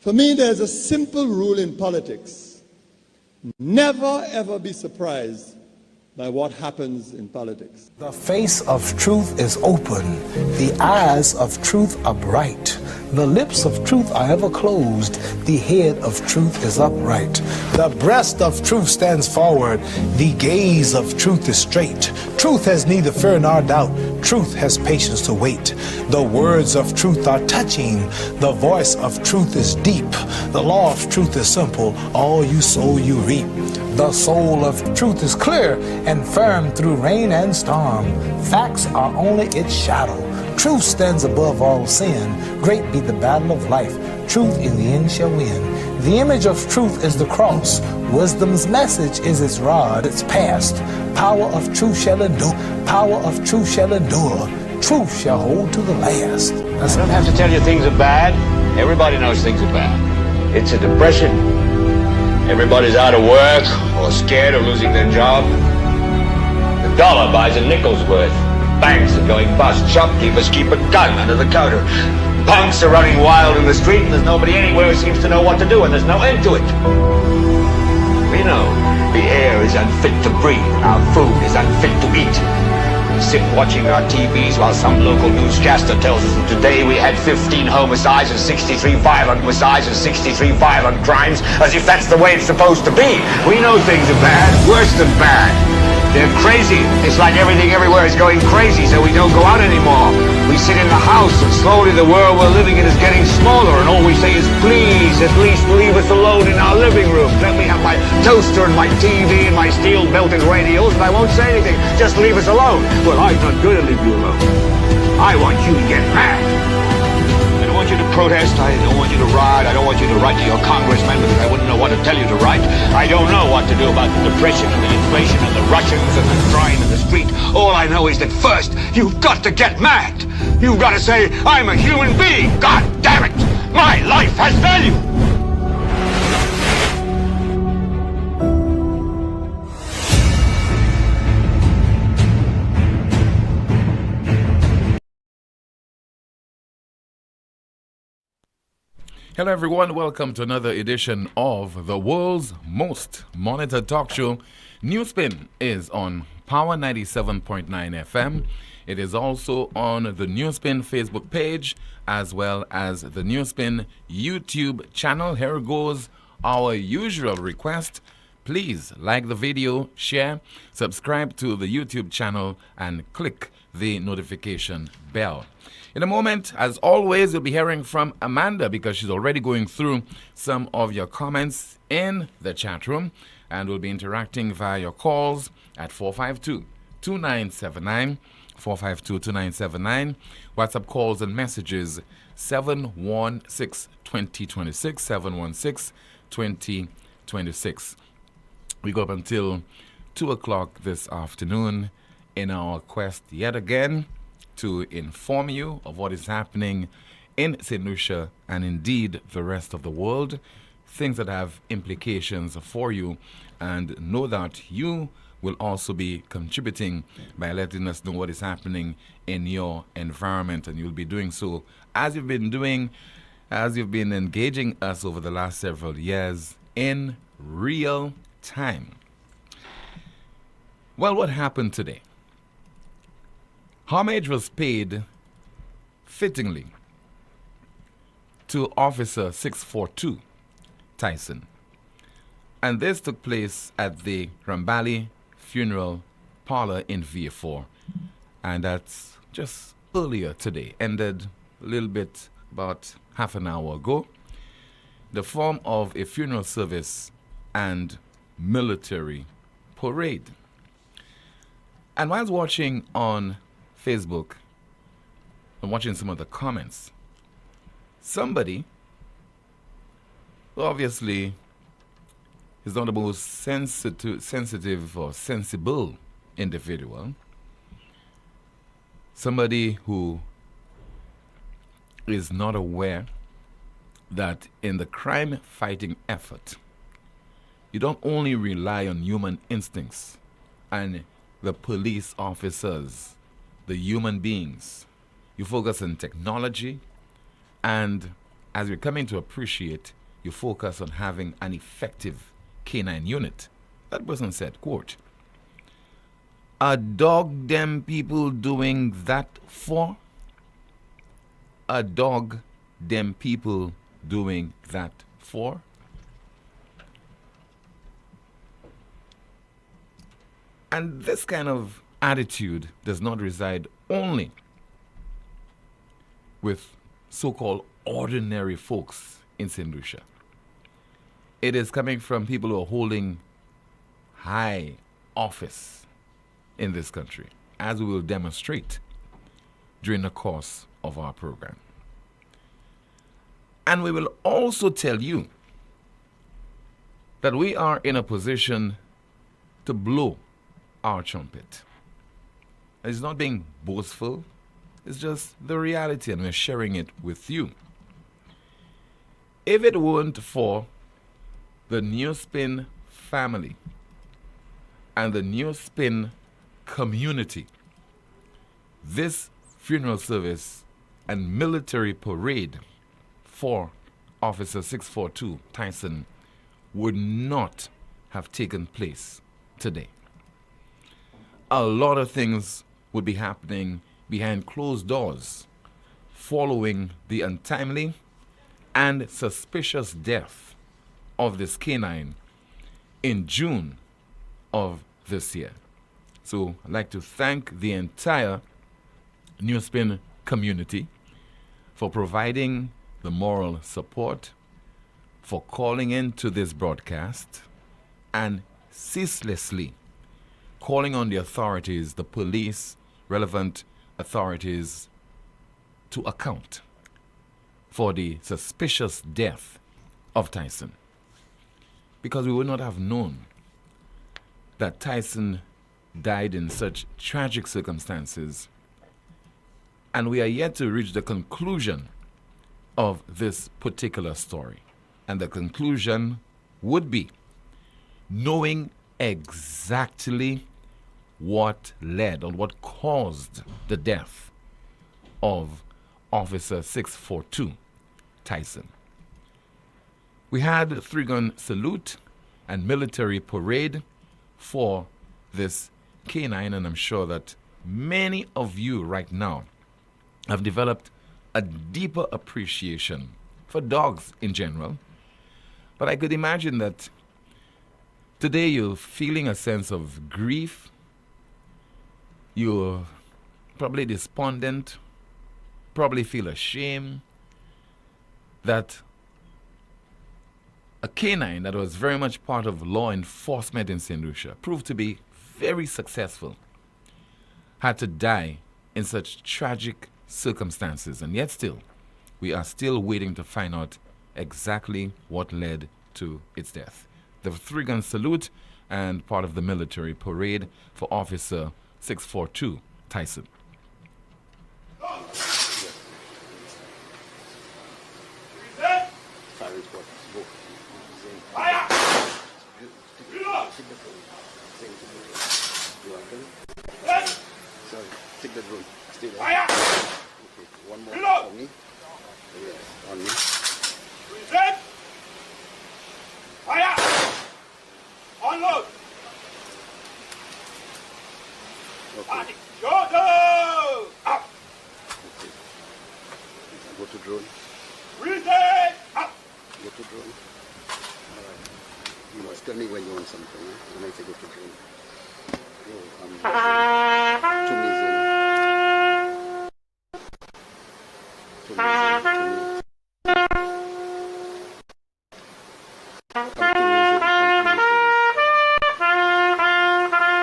For me, there's a simple rule in politics. Never, ever be surprised by what happens in politics. The face of truth is open. The eyes of truth are bright. The lips of truth are ever closed. The head of truth is upright. The breast of truth stands forward. The gaze of truth is straight. Truth has neither fear nor doubt. Truth has patience to wait. The words of truth are touching. The voice of truth is deep. The law of truth is simple. All you sow, you reap. The soul of truth is clear and firm through rain and storm. Facts are only its shadow. Truth stands above all sin. Great be the battle of life. Truth in the end shall win. The image of truth is the cross. Wisdom's message is its rod, its past. Power of truth shall endure. Power of truth shall endure. Truth shall hold to the last. I don't have to tell you things are bad. Everybody knows things are bad. It's a depression. Everybody's out of work or scared of losing their job. The dollar buys a nickel's worth. Banks are going bust. Shopkeepers keep a gun under the counter. Punks are running wild in the street, and there's nobody anywhere who seems to know what to do, and there's no end to it. We know the air is unfit to breathe, and our food is unfit to eat. We sit watching our TVs while some local newscaster tells us that today we had 15 homicides and 63 violent homicides and 63 violent crimes, as if that's the way it's supposed to be. We know things are bad, worse than bad. They're crazy. It's like everything everywhere is going crazy, so we don't go out anymore. We sit in the house, and slowly the world we're living in is getting smaller, and all we say is, please, at least leave us alone in our living room. Let me have my toaster and my TV and my steel-belted radios, and I won't say anything. Just leave us alone. Well, I'm not going to leave you alone. I want you to get mad. I don't want you to protest. I don't want you to riot. I don't want you to write to your congressman because I wouldn't know what to tell you to write. I don't know what to do about the depression and the inflation and the Russians and the crime in the street. All I know is that first, you've got to get mad. You've got to say, I'm a human being. God damn it. My life has value. Hello everyone, welcome to another edition of the world's most monitored talk show. NewsSpin is on Power 97.9 FM. It is also on the NewsSpin Facebook page as well as the NewsSpin YouTube channel. Here goes our usual request. Please like the video, share, subscribe to the YouTube channel and click the notification bell. In a moment, as always, you'll be hearing from Amanda because she's already going through some of your comments in the chat room, and we'll be interacting via your calls at 452-2979, 452-2979, WhatsApp calls and messages 716-2026, 716-2026. We go up until 2 o'clock this afternoon in our quest yet again to inform you of what is happening in St. Lucia and indeed the rest of the world, things that have implications for you, and know that you will also be contributing by letting us know what is happening in your environment, and you'll be doing so as you've been doing, as you've been engaging us over the last several years in real time. Well, what happened today? Homage was paid fittingly to Officer 642, Tyson. And this took place at the Rambali Funeral Parlor in VA4. And that's just earlier today, ended a little bit about half an hour ago. The form of a funeral service and military parade. And while I was watching on Facebook and watching some of the comments, somebody who obviously is not the most sensitive or sensible individual, somebody who is not aware that in the crime fighting effort, you don't only rely on human instincts and the police officers, the human beings. You focus on technology, and as we're coming to appreciate, you focus on having an effective canine unit. That person said, quote, "A dog them people doing that for? A dog them people doing that for?" And this kind of attitude does not reside only with so-called ordinary folks in St. Lucia. It is coming from people who are holding high office in this country, as we will demonstrate during the course of our program. And we will also tell you that we are in a position to blow our trumpet. It's not being boastful, it's just the reality, and we're sharing it with you. If it weren't for the NewsSpin family and the NewsSpin community, this funeral service and military parade for Officer 642 Tyson would not have taken place today. A lot of things would be happening behind closed doors following the untimely and suspicious death of this canine in June of this year. So I'd like to thank the entire NewsSpin community for providing the moral support, for calling into this broadcast, and ceaselessly calling on the authorities, the police, relevant authorities, to account for the suspicious death of Tyson. Because we would not have known that Tyson died in such tragic circumstances, and we are yet to reach the conclusion of this particular story. And the conclusion would be knowing exactly what led or what caused the death of Officer 642 Tyson. We had a 3-gun salute and military parade for this canine, and I'm sure that many of you right now have developed a deeper appreciation for dogs in general. But I could imagine that today you're feeling a sense of grief. You're probably despondent, probably feel ashamed that a canine that was very much part of law enforcement in St. Lucia, proved to be very successful, had to die in such tragic circumstances. And yet still, we are still waiting to find out exactly what led to its death. The 3-gun salute and part of the military parade for Officer 642 Tyson. Take the drone. Stay there. Okay, one more on me. Yes, on me. Present. Fire. Unload. Okay. Shoulder. Up. Okay. Go to drone. Present. Up. Go to drone. All right. You must tell me when you want something. When I say go to drone. Go. To me zone. To me zone. To me. Come to me zone. Come to me zone.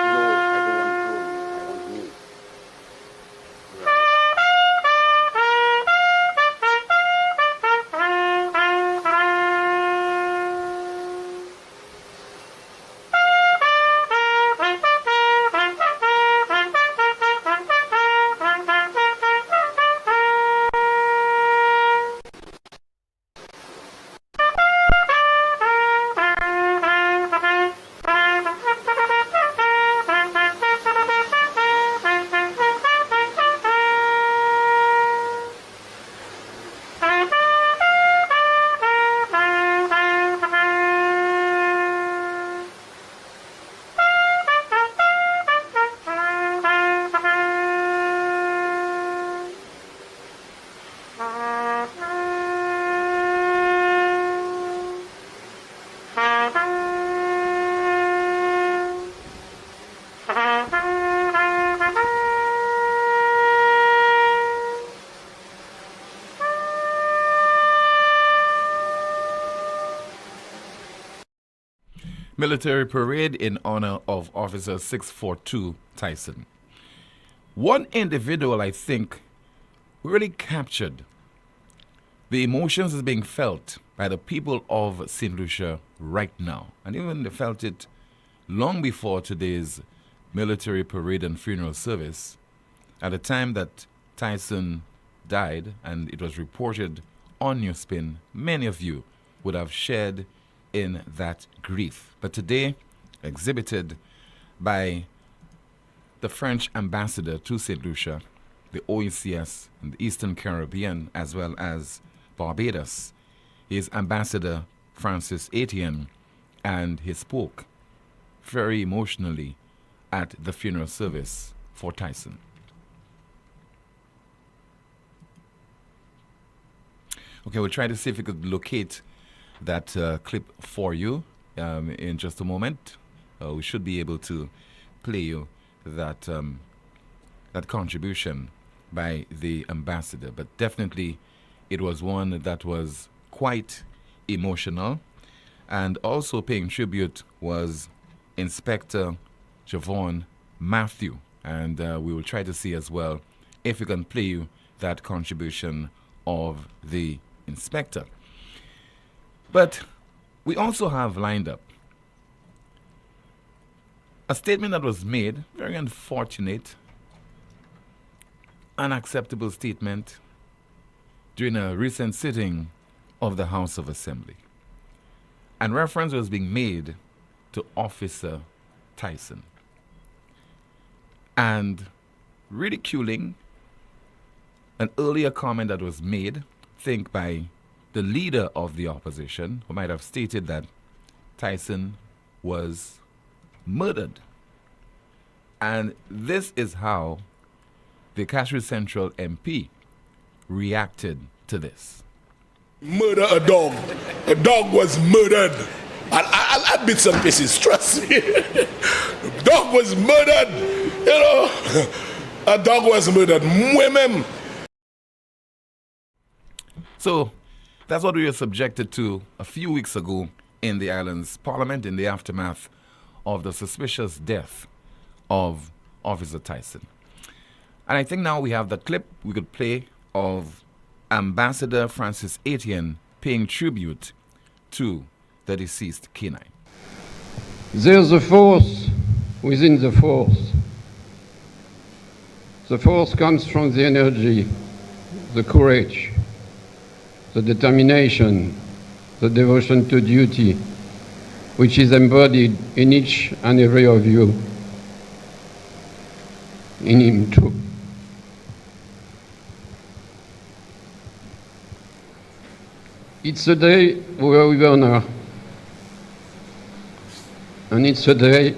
No, I don't want drone. I want me. Right. military parade in honor of Officer 642 Tyson. One individual, I think, really captured the emotions that's being felt by the people of St. Lucia right now. And even they felt it long before today's military parade and funeral service. At the time that Tyson died, and it was reported on NewsSpin, many of you would have shared in that grief. But today, exhibited by the French ambassador to St. Lucia, the OECS, and the Eastern Caribbean, as well as Barbados, is Ambassador Francis Etienne, and he spoke very emotionally at the funeral service for Tyson. Okay, we'll try to see if we could locate that clip for you in just a moment. We should be able to play you that that contribution by the ambassador, but definitely it was one that was quite emotional. And also paying tribute was Inspector Javon Matthew, and we will try to see as well if we can play you that contribution of the inspector. But we also have lined up a statement that was made, very unfortunate, unacceptable statement during a recent sitting of the House of Assembly. And reference was being made to Officer Tyson and ridiculing an earlier comment that was made, I think, by the leader of the opposition, who might have stated that Tyson was murdered. And this is how the Cashville Central MP reacted to this. Murder a dog. A dog was murdered. I bit some pieces, trust me. The dog was murdered. You know, a dog was murdered. Women. So that's what we were subjected to a few weeks ago in the island's parliament in the aftermath of the suspicious death of Officer Tyson. And I think now we have the clip we could play of Ambassador Francis Etienne paying tribute to the deceased canine. There's a force within the force. The force comes from the energy, the courage, the determination, the devotion to duty, which is embodied in each and every of you, in him too. It's a day where we honor, and it's a day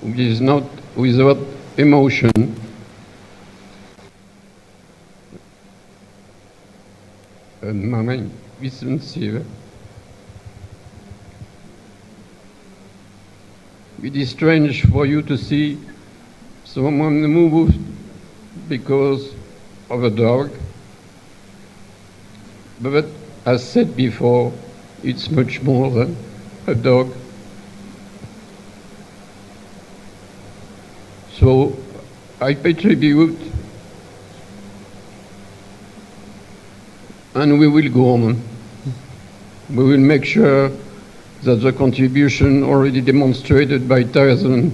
which is not without emotion. Mama, be sincere. It is strange for you to see someone moved because of a dog, but as said before, it's much more than a dog. So I pay tribute, and we will go on. We will make sure that the contribution already demonstrated by Tyson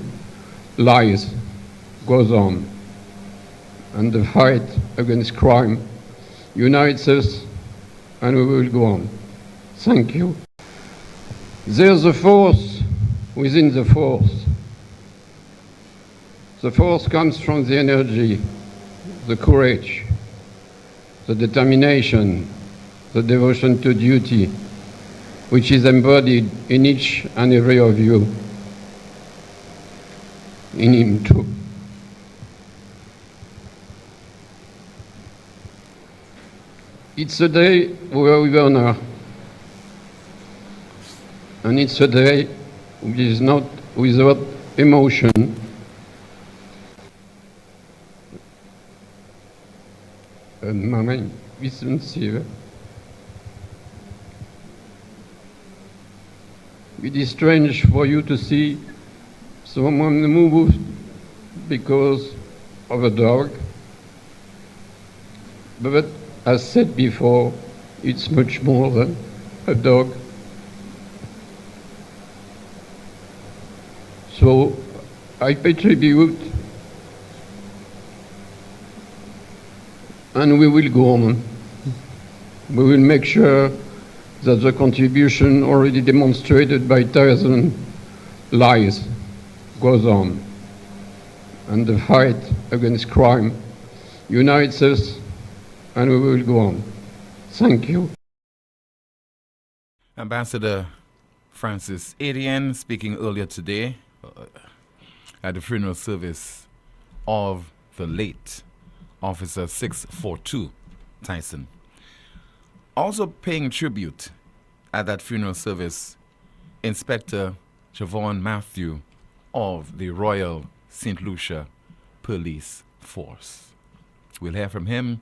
lies goes on, and the fight against crime unites us, and we will go on. Thank you. There's a force within the force. The force comes from the energy, the courage, the determination, the devotion to duty, which is embodied in each and every of you, in him too. It's a day where we honor, and it's a day which is not without emotion. Mama, be sincere. It is strange for you to see someone moved because of a dog. But as said before, it's much more than a dog. So I pay tribute, and we will go on. We will make sure that the contribution already demonstrated by Tyson lies goes on, and the fight against crime unites us, and we will go on. Thank you. Ambassador Francis Etienne speaking earlier today at the funeral service of the late Officer 642 Tyson. Also paying tribute at that funeral service, Inspector Siobhan Matthew of the Royal St. Lucia Police Force. We'll hear from him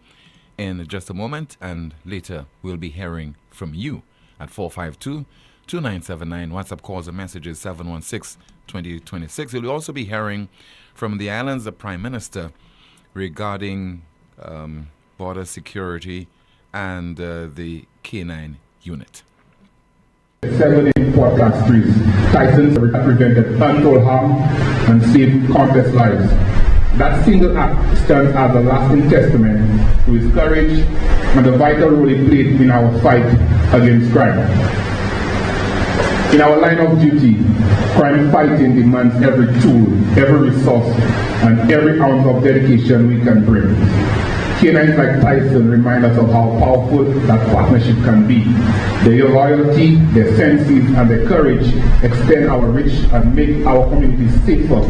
in just a moment, and later we'll be hearing from you at 452-2979. WhatsApp calls and messages 716-2026. We'll also be hearing from the island's Prime Minister regarding border security and the K9 unit. 7 important streets. Tyson represented untold harm and saved countless lives. That single act stands as a lasting testament to his courage and the vital role he played in our fight against crime. In our line of duty, crime fighting demands every tool, every resource, and every ounce of dedication we can bring. Canines like Tyson remind us of how powerful that partnership can be. Their loyalty, their senses, and their courage extend our reach and make our communities safer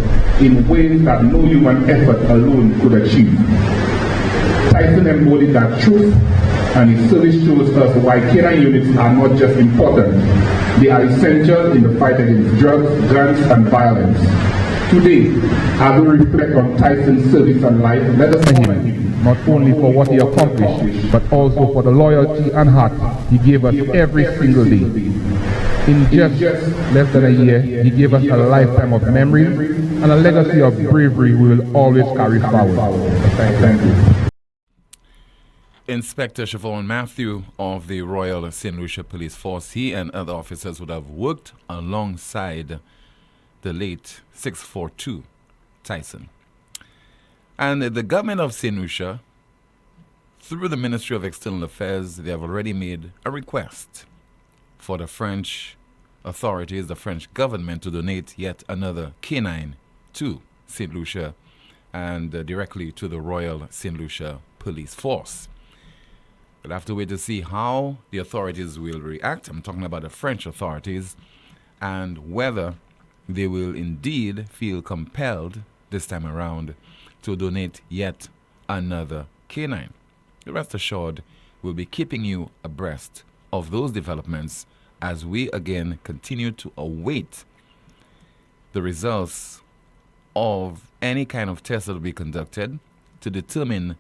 in ways that no human effort alone could achieve. Tyson embodied that truth, and his service shows us why canine units are not just important, they are essential in the fight against drugs, guns, and violence. Today, as we reflect on Tyson's service and life, let us honor him, not only for what he accomplished, but also for the loyalty and heart he gave us every single day. In just less than a year, he gave us a lifetime of memories and a legacy of bravery we will always carry forward. Thank you. Inspector Siobhan Matthew of the Royal St. Lucia Police Force, he and other officers would have worked alongside the late 642 Tyson. And the government of St. Lucia, through the Ministry of External Affairs, they have already made a request for the French authorities, the French government, to donate yet another canine to St. Lucia and directly to the Royal St. Lucia Police Force. We'll have to wait to see how the authorities will react. I'm talking about the French authorities, and whether they will indeed feel compelled this time around to donate yet another canine. Rest assured, we'll be keeping you abreast of those developments as we again continue to await the results of any kind of test that will be conducted to determine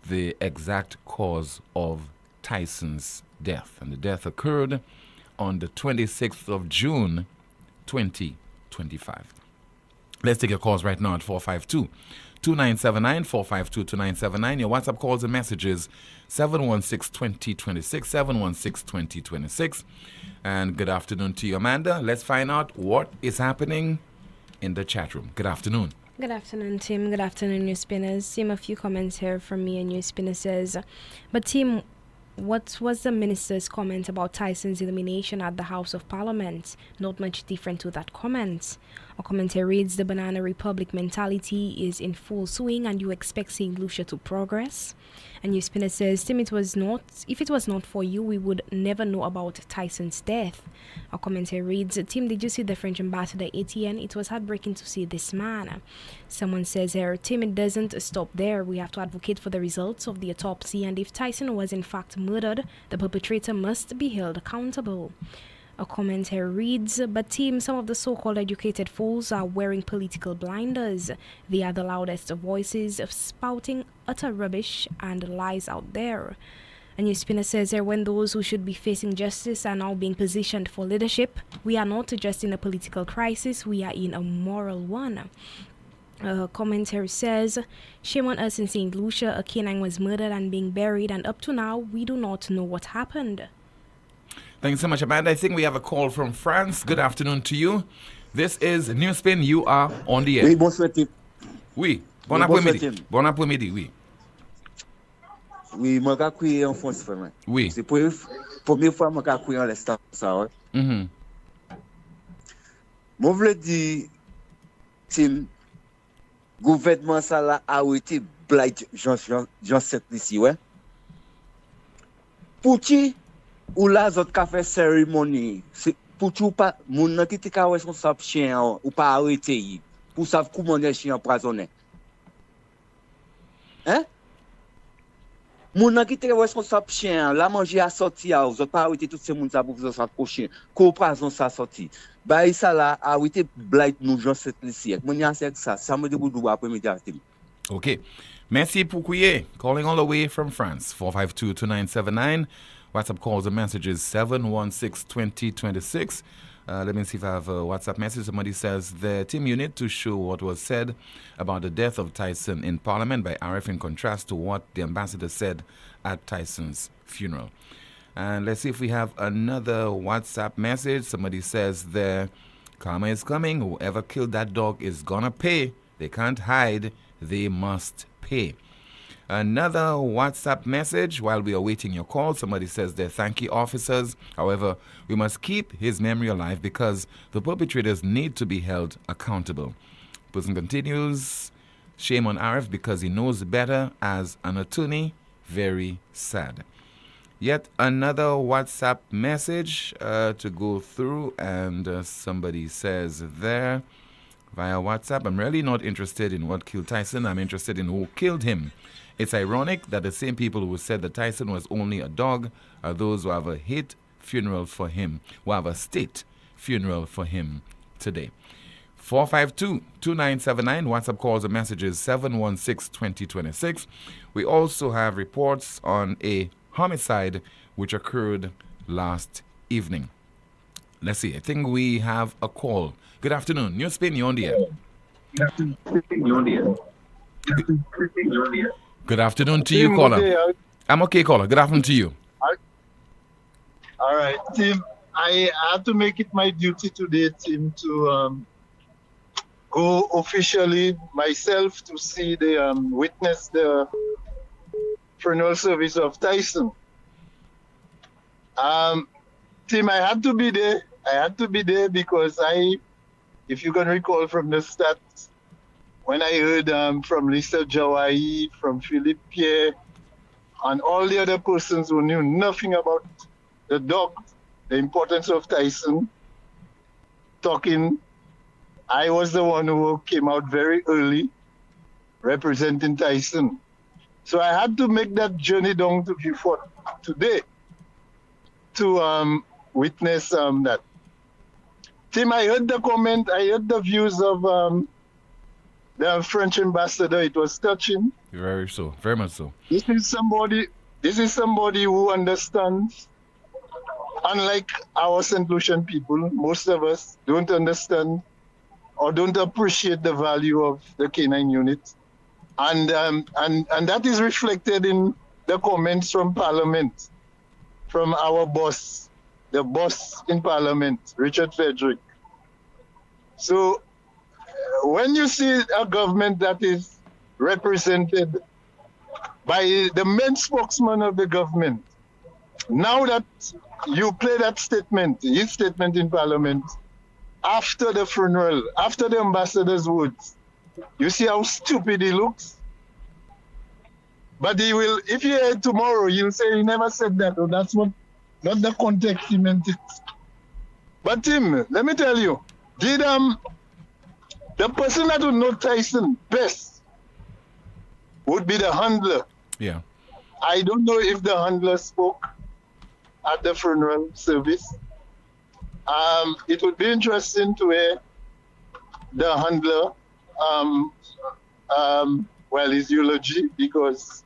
the exact cause of Tyson's death. And the death occurred on the 26th of June, 2025. Let's take your calls right now at 452-2979, 452-2979. Your WhatsApp calls and messages, 716-2026, 716-2026. And good afternoon to you, Amanda. Let's find out what is happening in the chat room. Good afternoon. Good afternoon, Tim. Good afternoon, NewsSpinners. Tim, a few comments here from me, and NewsSpinner says, but Tim, what was the minister's comment about Tyson's elimination at the House of Parliament? Not much different to that comment. A commentary reads, the Banana Republic mentality is in full swing and you expect St. Lucia to progress. And NewsSpinner says, Tim, if it was not for you, we would never know about Tyson's death. A commentary reads, Tim, did you see the French ambassador Etienne? It was heartbreaking to see this man. Someone says here, Tim, it doesn't stop there. We have to advocate for the results of the autopsy, and if Tyson was in fact murdered, the perpetrator must be held accountable. A commentary reads, but Tim, some of the so-called educated fools are wearing political blinders. They are the loudest voices of spouting utter rubbish and lies out there. A Newspinner says here, when those who should be facing justice are now being positioned for leadership, we are not just in a political crisis, we are in a moral one. Commentary says, shame on us in St. Lucia, a canine was murdered and being buried, and up to now, we do not know what happened. Thanks so much, Amanda. I think we have a call from France. Good afternoon to you. This is NewsSpin. You are on the air. Oui, bonsoir, Tim. Oui, bon après-midi. Bon après-midi, oui. Oui, moi, j'ai crié en France, vraiment. Oui. C'est pour la première fois que j'ai crié en l'espace, ça, ouais. Moi, je veux dire, Tim, gouvernement, ça, là, a été blight, Jean 7 ici, ouais. Pour qui, ou là, zot ka fait cérémonie, c'est pour tout pas, moun nan ki te ka responsable chien, ou pas arrêté, pour savoir comment les chiens empoisonnés. Hein? Moun nan ki te responsable chien, la manger a sorti, vous pas arrêté tout ce monde ça pour vous sortir pour chien, qu'on poison ça sorti. Bah, ça là, a été blight nous, Jean 7 ici. Mon y a ça me dit pour après-midi. Okay. Merci pour couiller. Calling all the way from France. 452-2979. WhatsApp calls and messages 716-2026. Let me see if I have a WhatsApp message. Somebody says, the team unit to show what was said about the death of Tyson in Parliament by RF in contrast to what the ambassador said at Tyson's funeral. And let's see if we have another WhatsApp message. Somebody says, the karma is coming. Whoever killed that dog is gonna pay. They can't hide. They must pay. Another WhatsApp message while we are waiting your call. Somebody says they're thanky officers. However, we must keep his memory alive because the perpetrators need to be held accountable. Person continues, shame on Arif because he knows better as an attorney. Very sad. Yet another WhatsApp message to go through, and somebody says there via WhatsApp, I'm really not interested in what killed Tyson. I'm interested in who killed him. It's ironic that the same people who said that Tyson was only a dog are those who have a state funeral for him, today. 452-2979, WhatsApp calls and messages 716-2026. We also have reports on a homicide which occurred last evening. Let's see, I think we have a call. Good afternoon, NewsSpin, you're on the air. Good afternoon to you, caller. I'm okay, caller. Good afternoon to you. All right, Tim. I have to make it my duty today, Tim, to go officially myself to see the witness the funeral service of Tyson. Tim, I had to be there. Because if you can recall from the start, when I heard from Lisa Jawai, from Philippe Pierre, and all the other persons who knew nothing about the dog, the importance of Tyson, talking, I was the one who came out very early representing Tyson. So I had to make that journey down to Beaufort today to witness that. Tim, I heard the comment, I heard the views of the French ambassador. It was touching. Very so, very much so. This is somebody who understands. Unlike our St. Lucian people, most of us don't understand or don't appreciate the value of the canine unit. And that is reflected in the comments from Parliament, from our boss, the boss in Parliament, Richard Frederick. So when you see a government that is represented by the main spokesman of the government, now that you play that statement, his statement in Parliament, after the funeral, after the ambassador's words, you see how stupid he looks? But he will, if you hear it tomorrow, he'll say he never said that, or that's not the context he meant it. But Tim, let me tell you, the person that would know Tyson best would be the handler. Yeah. I don't know if the handler spoke at the funeral service. It would be interesting to hear the handler, his eulogy, because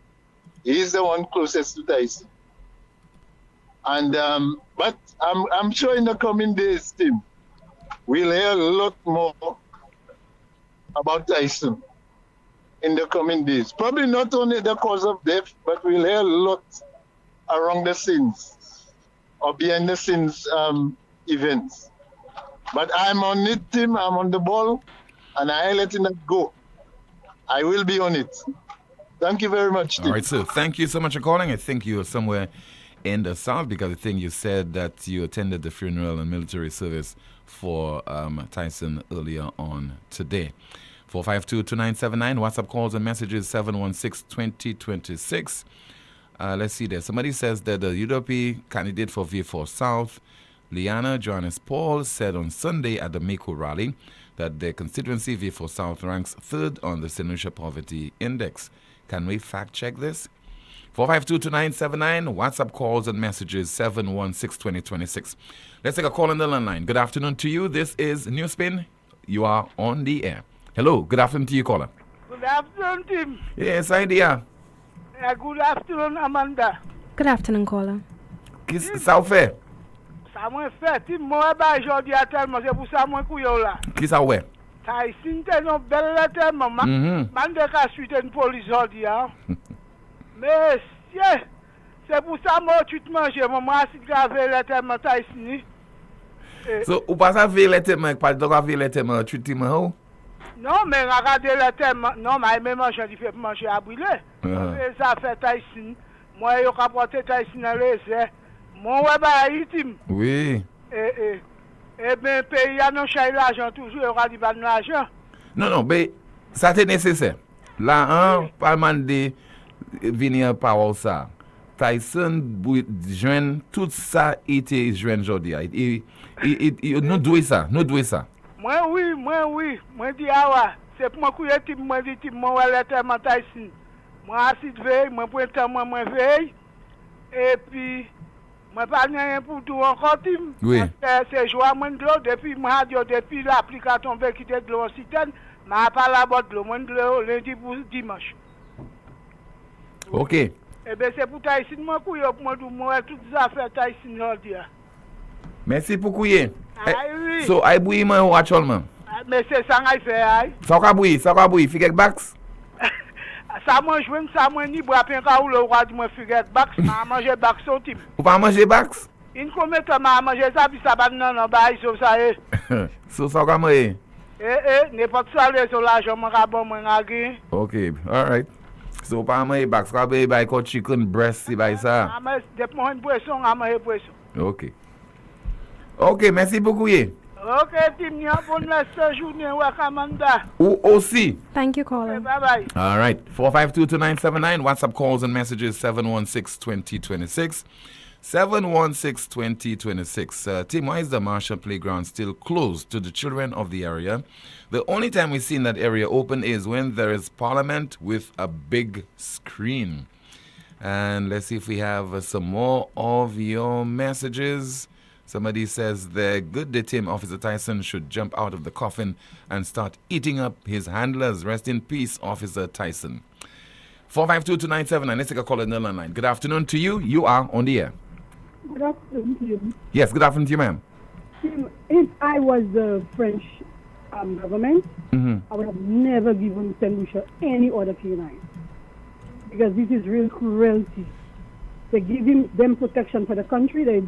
he's the one closest to Tyson. And but I'm sure in the coming days, Tim, we'll hear a lot more about Tyson in the coming days. Probably not only the cause of death, but we'll hear a lot around the scenes or behind the scenes events. But I'm on it, Tim. I'm on the ball, and I ain't letting that go. I will be on it. Thank you very much, Tim. All right, so thank you so much for calling. I think you were somewhere in the South because I think you said that you attended the funeral and military service for Tyson earlier on today. 452-2979, WhatsApp calls and messages 716-2026. Let's see there. Somebody says that the UWP candidate for V4 South, Liana Johannes Paul, said on Sunday at the Mako rally that their constituency V4 South ranks third on the St. Lucia Poverty Index. Can we fact check this? 452-2979, WhatsApp calls and messages 716-2026. Let's take a call on the landline. Good afternoon to you. This is NewsSpin. You are on the air. Hello. Good afternoon to you, caller. Good afternoon, Tim. Yes, idea. Good afternoon, Amanda. Good afternoon, caller. Ça fait? Ça m'a fait, Tim. Moi, aujourd'hui, à tellement, c'est pour ça moi couillon là. Qui ça ouais? Tyson, t'es non belle tellement. Man de ka suite une police aujourd'hui, hein. Mais, c'est pour ça moi tu te manges, moi, si grave le tellement Tyson. So, ou pas ça veut le tellement, pas de grave le tellement, tu te manges? Non, mais regardez le thème. Non, mais même manger, il fait manger à brûler. Ça fait Tyson. Moi, je vais apporter Tyson à l'essai. Moi, je vais Tim. Oui. Eh bien, pays, il y a non chez l'argent, toujours, il y aura du bas de l'argent. Non, mais ça c'est nécessaire. Là, pas demandé venir par ça. Tyson, joindre tout ça, il était joint aujourd'hui. Nous devons ça. Moi oui. Moi dis ah c'est pour moi couiller Tim, moi dit Tim, moi le tellement Tyson. Moi assis veille, moi pour temps moi veille. Et puis moi pas rien pour tout encore Tim. Oui. C'est joie moi de l'eau depuis moi depuis l'application veut quitter de l'eau citerne, mais pas la boîte de l'eau, moi de l'eau lundi pour dimanche. OK. Eh ben c'est pour Tyson moi couiller pour moi toutes les affaires Tyson aujourd'hui. Merci pour couiller. Oui. So, I bouille moi watch all man. Mais c'est ça qu'il fait aïe. Ça ka bouille, figure box. Ça mange ça moi ni bois pain ka ou le roi du moi figure box, m'a manger box au type. Ou pas manger box? Une combien de m'a manger ça puis ça va non bail sur ça So ça ka manger. N'importe ça le sur l'argent moi ka bon moi ngagé. OK, all right. So pas manger box, ka bail ko chicken breast si bail ça. Mais depuis moi une poisson, à manger poisson. OK, merci beaucoup. OK, Tim, bonne journée, Wakamanda. Ou aussi. Thank you, caller. Okay, bye-bye. All right. 452-2979. WhatsApp calls and messages 716-2026. 716-2026. Tim, why is the Marshall Playground still closed to the children of the area? The only time we've seen that area open is when there is Parliament with a big screen. And let's see if we have some more of your messages. Somebody says the good day Tim, Officer Tyson should jump out of the coffin and start eating up his handlers. Rest in peace, Officer Tyson. 452-2979. Let's take a call on the line. Good afternoon to you. You are on the air. Good afternoon, Tim. Yes, good afternoon to you, ma'am. Tim, if I was the French government, I would have never given St. Lucia any other K9. Because this is real cruelty. They give them protection for the country, they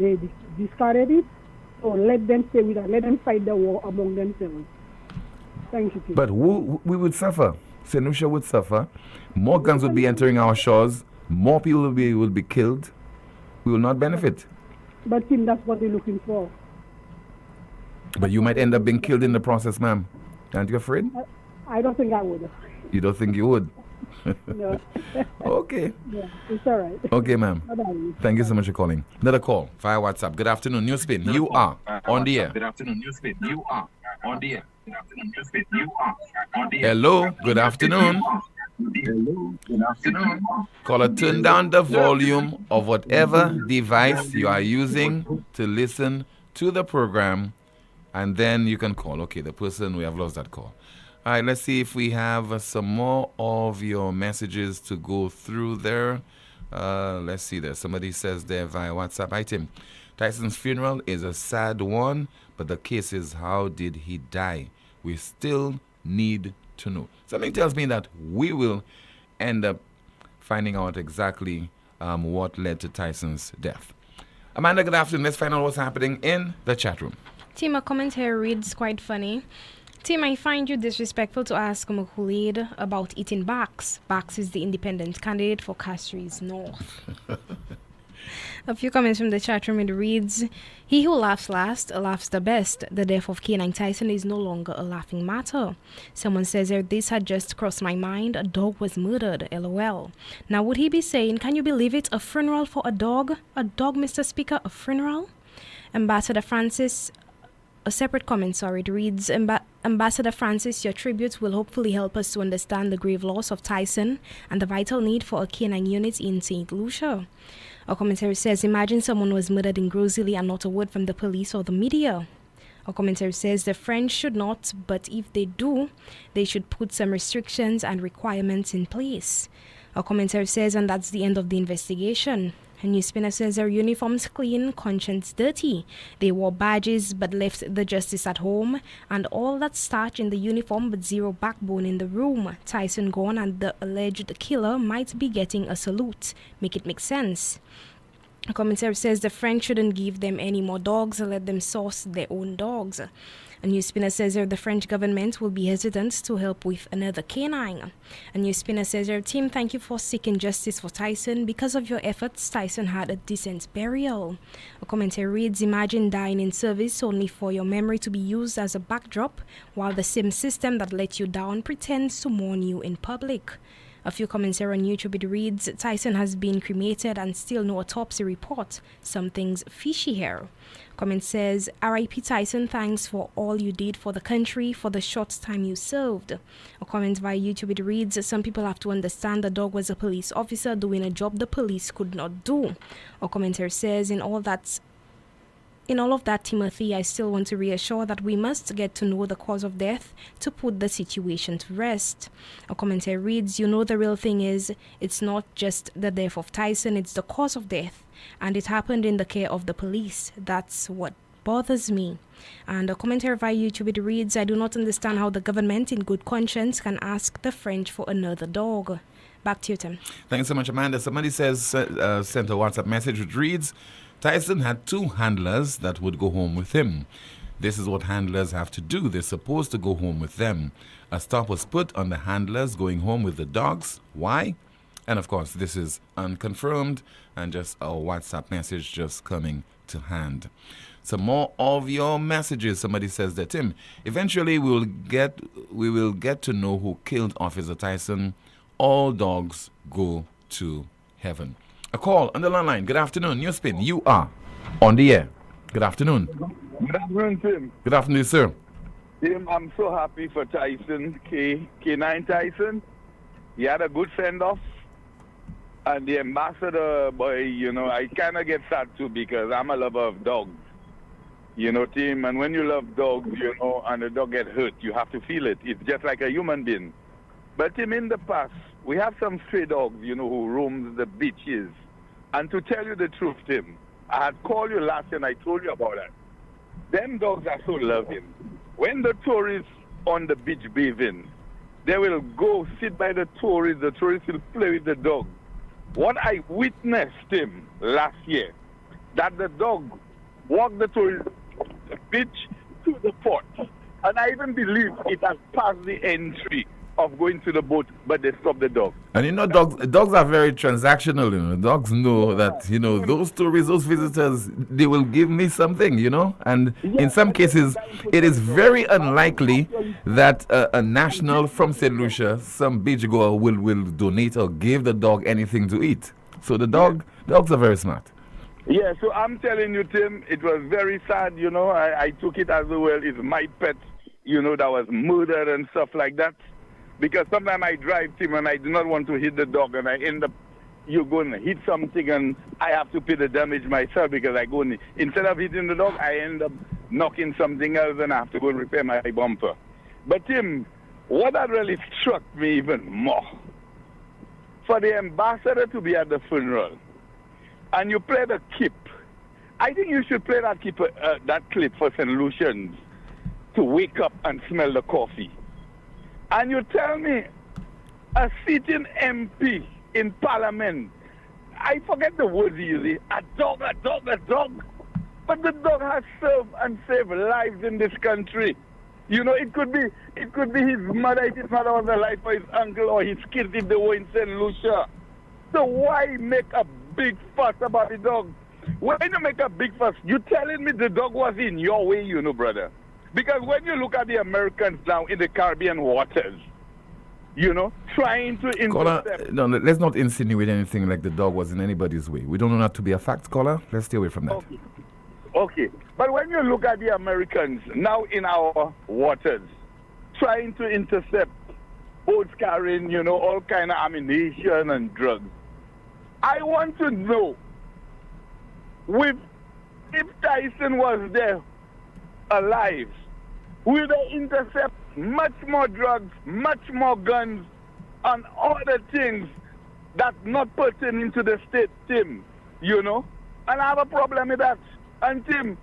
discarded it. So let them stay with us, let them fight the war among themselves. Thank you, Tim. But we would suffer. St. Lucia would suffer. More guns would be entering our shores. More people will be killed. We will not benefit. But Tim, that's what they're looking for. But you might end up being killed in the process, ma'am. Aren't you afraid? I don't think I would. You don't think you would? No. Okay. Yeah, it's all right. Okay, ma'am. Bye-bye. Thank you so much for calling. Another call via WhatsApp. Good afternoon, NewsSpin. You are on the air. Good afternoon, NewsSpin. You are on the air. Good afternoon, NewsSpin. You are on the air. Hello. Good afternoon. Hello. Good afternoon. Caller, turn down the volume of whatever device you are using to listen to the program, and then you can call. Okay, the person, we have lost that call. All right, let's see if we have some more of your messages to go through there. Let's see there. Somebody says there via WhatsApp. Hi, Tim. Tyson's funeral is a sad one, but the case is, how did he die? We still need to know. Something tells me that we will end up finding out exactly what led to Tyson's death. Amanda, good afternoon. Let's find out what's happening in the chat room. Tim, a comment here reads quite funny. Tim, I find you disrespectful to ask Mukulid about eating Bax. Bax is the independent candidate for Castries North. A few comments from the chat room. It reads, he who laughs last laughs the best. The death of K9 Tyson is no longer a laughing matter. Someone says here, this had just crossed my mind. A dog was murdered, LOL. Now would he be saying, can you believe it, a funeral for a dog? A dog, Mr. Speaker, a funeral? Ambassador Francis, a separate comment, sorry, it reads, Ambassador Francis, your tribute will hopefully help us to understand the grave loss of Tyson and the vital need for a canine unit in St. Lucia. A commentary says, imagine someone was murdered in Grosley and not a word from the police or the media. A commentary says, the French should not, but if they do, they should put some restrictions and requirements in place. A commentary says, and that's the end of the investigation. A NewsSpinner says, their uniforms clean, conscience dirty. They wore badges but left the justice at home, and all that starch in the uniform but zero backbone in the room. Tyson gone and the alleged killer might be getting a salute. Make it make sense. A commentary says the French shouldn't give them any more dogs, let them source their own dogs. A NewsSpinner says the French government will be hesitant to help with another canine. A NewsSpinner says, team, thank you for seeking justice for Tyson. Because of your efforts, Tyson had a decent burial. A commentary reads, imagine dying in service only for your memory to be used as a backdrop, while the same system that let you down pretends to mourn you in public. A few comments here on YouTube. It reads, Tyson has been cremated and still no autopsy report. Something's fishy here. Comment says, R.I.P. Tyson, thanks for all you did for the country for the short time you served. A comment via YouTube. It reads, some people have to understand the dog was a police officer doing a job the police could not do. A commentator says, in all of that, Timothy, I still want to reassure that we must get to know the cause of death to put the situation to rest. A commentary reads, the real thing is, it's not just the death of Tyson, it's the cause of death. And it happened in the care of the police. That's what bothers me. And a commentary via YouTube, it reads, I do not understand how the government in good conscience can ask the French for another dog. Back to you, Tim. Thanks so much, Amanda. Somebody says, sent a WhatsApp message which reads, Tyson had 2 handlers that would go home with him. This is what handlers have to do. They're supposed to go home with them. A stop was put on the handlers going home with the dogs. Why? And of course, this is unconfirmed and just a WhatsApp message just coming to hand. Some more of your messages. Somebody says that, Tim, eventually we will get to know who killed Officer Tyson. All dogs go to heaven. A call on the line. Good afternoon. NewsSpin, you are on the air. Good afternoon. Good afternoon, Tim. Good afternoon, sir. Tim, I'm so happy for Tyson, K9 Tyson. He had a good send-off. And the ambassador, boy, I kind of get sad too because I'm a lover of dogs. Tim, and when you love dogs, and the dog get hurt, you have to feel it. It's just like a human being. But Tim, in the past, we have some stray dogs, who roam the beaches. And to tell you the truth, Tim, I had called you last year and I told you about that. Them dogs are so loving. When the tourists on the beach bathing, they will go sit by the tourists will play with the dog. What I witnessed, Tim, last year, that the dog walked the tourists from the beach to the port. And I even believe it has passed the entry of going to the boat, but they stop the dog. And dogs are very transactional. Dogs know that those tourists, those visitors, they will give me something. And in some cases it is very unlikely that a national from St. Lucia, some beachgoer, will donate or give the dog anything to eat. So the dogs are very smart. Yeah, so I'm telling you, Tim, it was very sad. I took it as well. It's my pet, that was murdered and stuff like that. Because sometimes I drive, Tim, and I do not want to hit the dog, and I end up, you go and hit something, and I have to pay the damage myself because I go and, instead of hitting the dog, I end up knocking something else, and I have to go and repair my bumper. But Tim, what had really struck me even more, for the ambassador to be at the funeral, and you play the clip. I think you should play that clip for St. Lucians to wake up and smell the coffee. And you tell me a sitting MP in Parliament, I forget the words he uses, a dog. But the dog has served and saved lives in this country. You know, it could be his mother if his mother was alive, or his uncle or his kids if they were in St. Lucia. So why make a big fuss about the dog? When you make a big fuss, you telling me the dog was in your way, you know, brother. Because when you look at the Americans now in the Caribbean waters, you know, trying to intercept. No, let's not insinuate anything like the dog was in anybody's way. We don't know that to be a fact, caller. Let's stay away from that. Okay. But when you look at the Americans now in our waters, trying to intercept boats carrying, you know, all kind of ammunition and drugs, I want to know, if Tyson was there alive, will they intercept much more drugs, much more guns, and other things that not pertaining to the state, Tim, you know? And I have a problem with that. And Tim,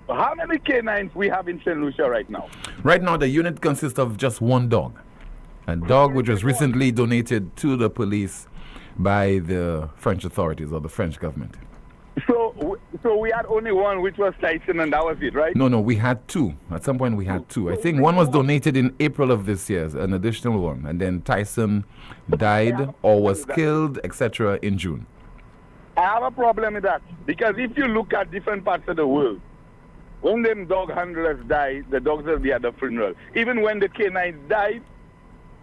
how many canines we have in St. Lucia right now? Right now, the unit consists of just one dog. A dog which was recently donated to the police by the French authorities or the French government. So we had only one, which was Tyson, and that was it, right? No, we had two. At some point, we had two. I think one was donated in April of this year, an additional one. And then Tyson died or was killed, etc., in June. I have a problem with that. Because if you look at different parts of the world, when them dog handlers die, the dogs will be at the funeral. Even when the canines died,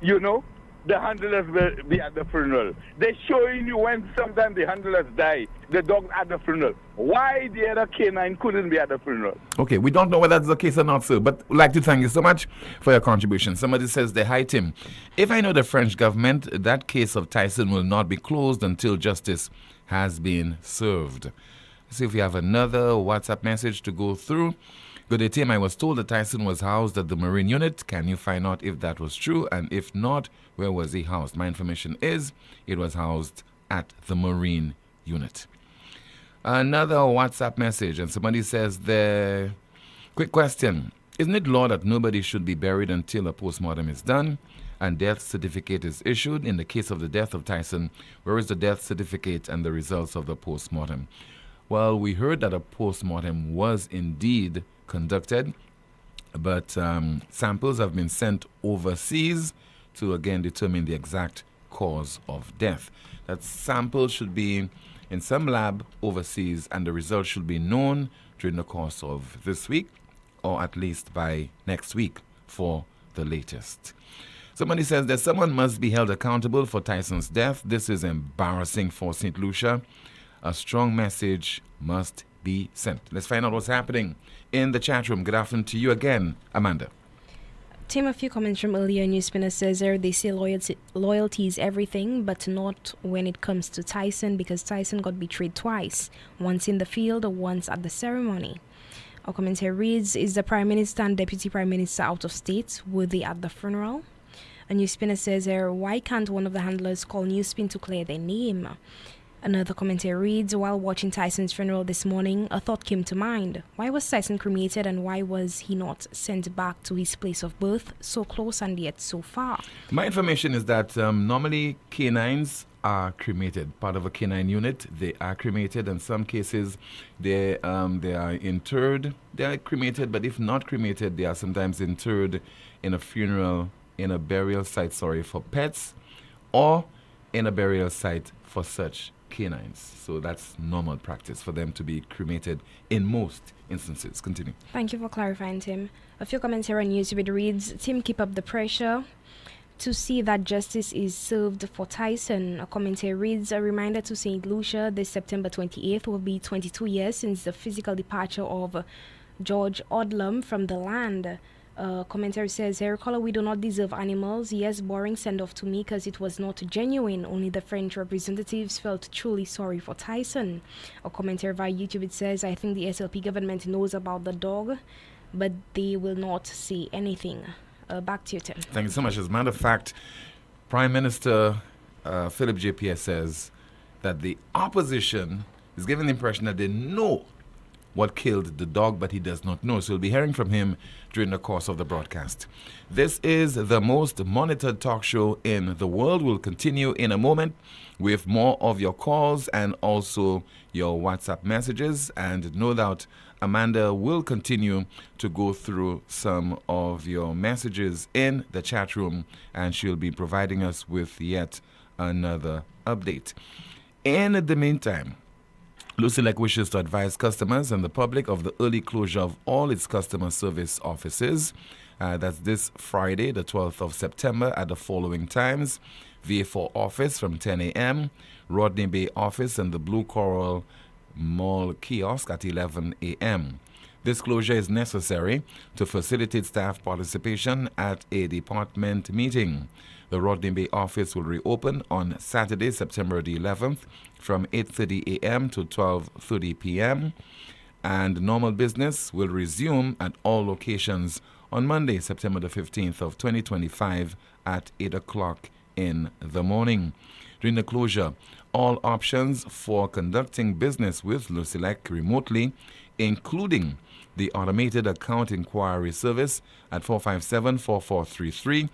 you know, the handlers will be at the funeral. They're showing you when sometimes the handlers die, the dog at the funeral. Why the other canine couldn't be at the funeral? Okay, we don't know whether that's the case or not, sir, but we'd like to thank you so much for your contribution. Somebody says, hi, Tim. If I know the French government, that case of Tyson will not be closed until justice has been served. Let's see if we have another WhatsApp message to go through. Good day, Tim. I was told that Tyson was housed at the Marine Unit. Can you find out if that was true? And if not, where was he housed? My information is it was housed at the Marine Unit. Another WhatsApp message, and somebody says quick question. Isn't it law that nobody should be buried until a postmortem is done and death certificate is issued? In the case of the death of Tyson, where is the death certificate and the results of the postmortem? Well, we heard that a postmortem was indeed conducted, but samples have been sent overseas to again determine the exact cause of death. That sample should be in some lab overseas, and the results should be known during the course of this week, or at least by next week for the latest. Somebody says that someone must be held accountable for Tyson's death. This is embarrassing for St. Lucia. A strong message must be sent. Let's find out what's happening in the chat room. Good afternoon to you again, Amanda. Tim, a few comments from earlier. NewsSpin says they say loyalty is everything, but not when it comes to Tyson, because Tyson got betrayed twice, once in the field, once at the ceremony. Our commentary reads, is the Prime Minister and Deputy Prime Minister out of state? Were they at the funeral? A NewsSpinner says why can't one of the handlers call NewsSpin to clear their name? Another commentary reads, while watching Tyson's funeral this morning, a thought came to mind. Why was Tyson cremated, and why was he not sent back to his place of birth, so close and yet so far? My information is that normally canines are cremated. Part of a canine unit, they are cremated. In some cases, they are interred. They are cremated, but if not cremated, they are sometimes interred in a burial site, for pets, or in a burial site for such canines. So that's normal practice for them to be cremated in most instances. Continue. Thank you for clarifying, Tim. A few comments here on YouTube. It reads, Tim, keep up the pressure to see that justice is served for Tyson. A commentary reads, a reminder to St. Lucia, this September 28th will be 22 years since the physical departure of George Odlum from the land. Commentary says, Caller, we do not deserve animals. Yes, boring send-off to me because it was not genuine. Only the French representatives felt truly sorry for Tyson. A commentary via YouTube, it says, I think the SLP government knows about the dog, but they will not say anything. Back to you, Tim. Thank you so much. As a matter of fact, Prime Minister Philip JPS says that the opposition is giving the impression that they know what killed the dog, but he does not know. So we'll be hearing from him during the course of the broadcast. This is the most monitored talk show in the world. We'll continue in a moment with more of your calls and also your WhatsApp messages. And no doubt Amanda will continue to go through some of your messages in the chat room, and she'll be providing us with yet another update. In the meantime, Lucilec wishes to advise customers and the public of the early closure of all its customer service offices. That's this Friday, the 12th of September, at the following times: VA4 office from 10 a.m., Rodney Bay office and the Blue Coral Mall kiosk at 11 a.m. This closure is necessary to facilitate staff participation at a department meeting. The Rodney Bay office will reopen on Saturday, September the 11th from 8:30 a.m. to 12:30 p.m. and normal business will resume at all locations on Monday, September the 15th of 2025 at 8 o'clock in the morning. During the closure, all options for conducting business with Lucilec remotely, including the automated account inquiry service at 457-4433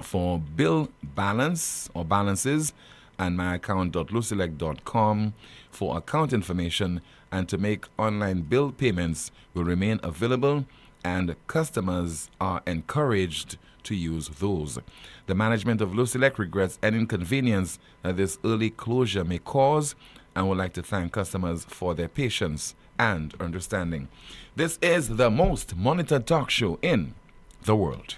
for bill balance or balances, and myaccount.lucilec.com for account information, and to make online bill payments will remain available, and customers are encouraged to use those. The management of Lucilec regrets any inconvenience that this early closure may cause and would like to thank customers for their patience and understanding. This is the most monitored talk show in the world.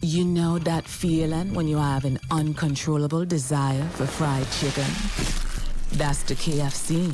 You know that feeling when you have an uncontrollable desire for fried chicken? That's the KFC.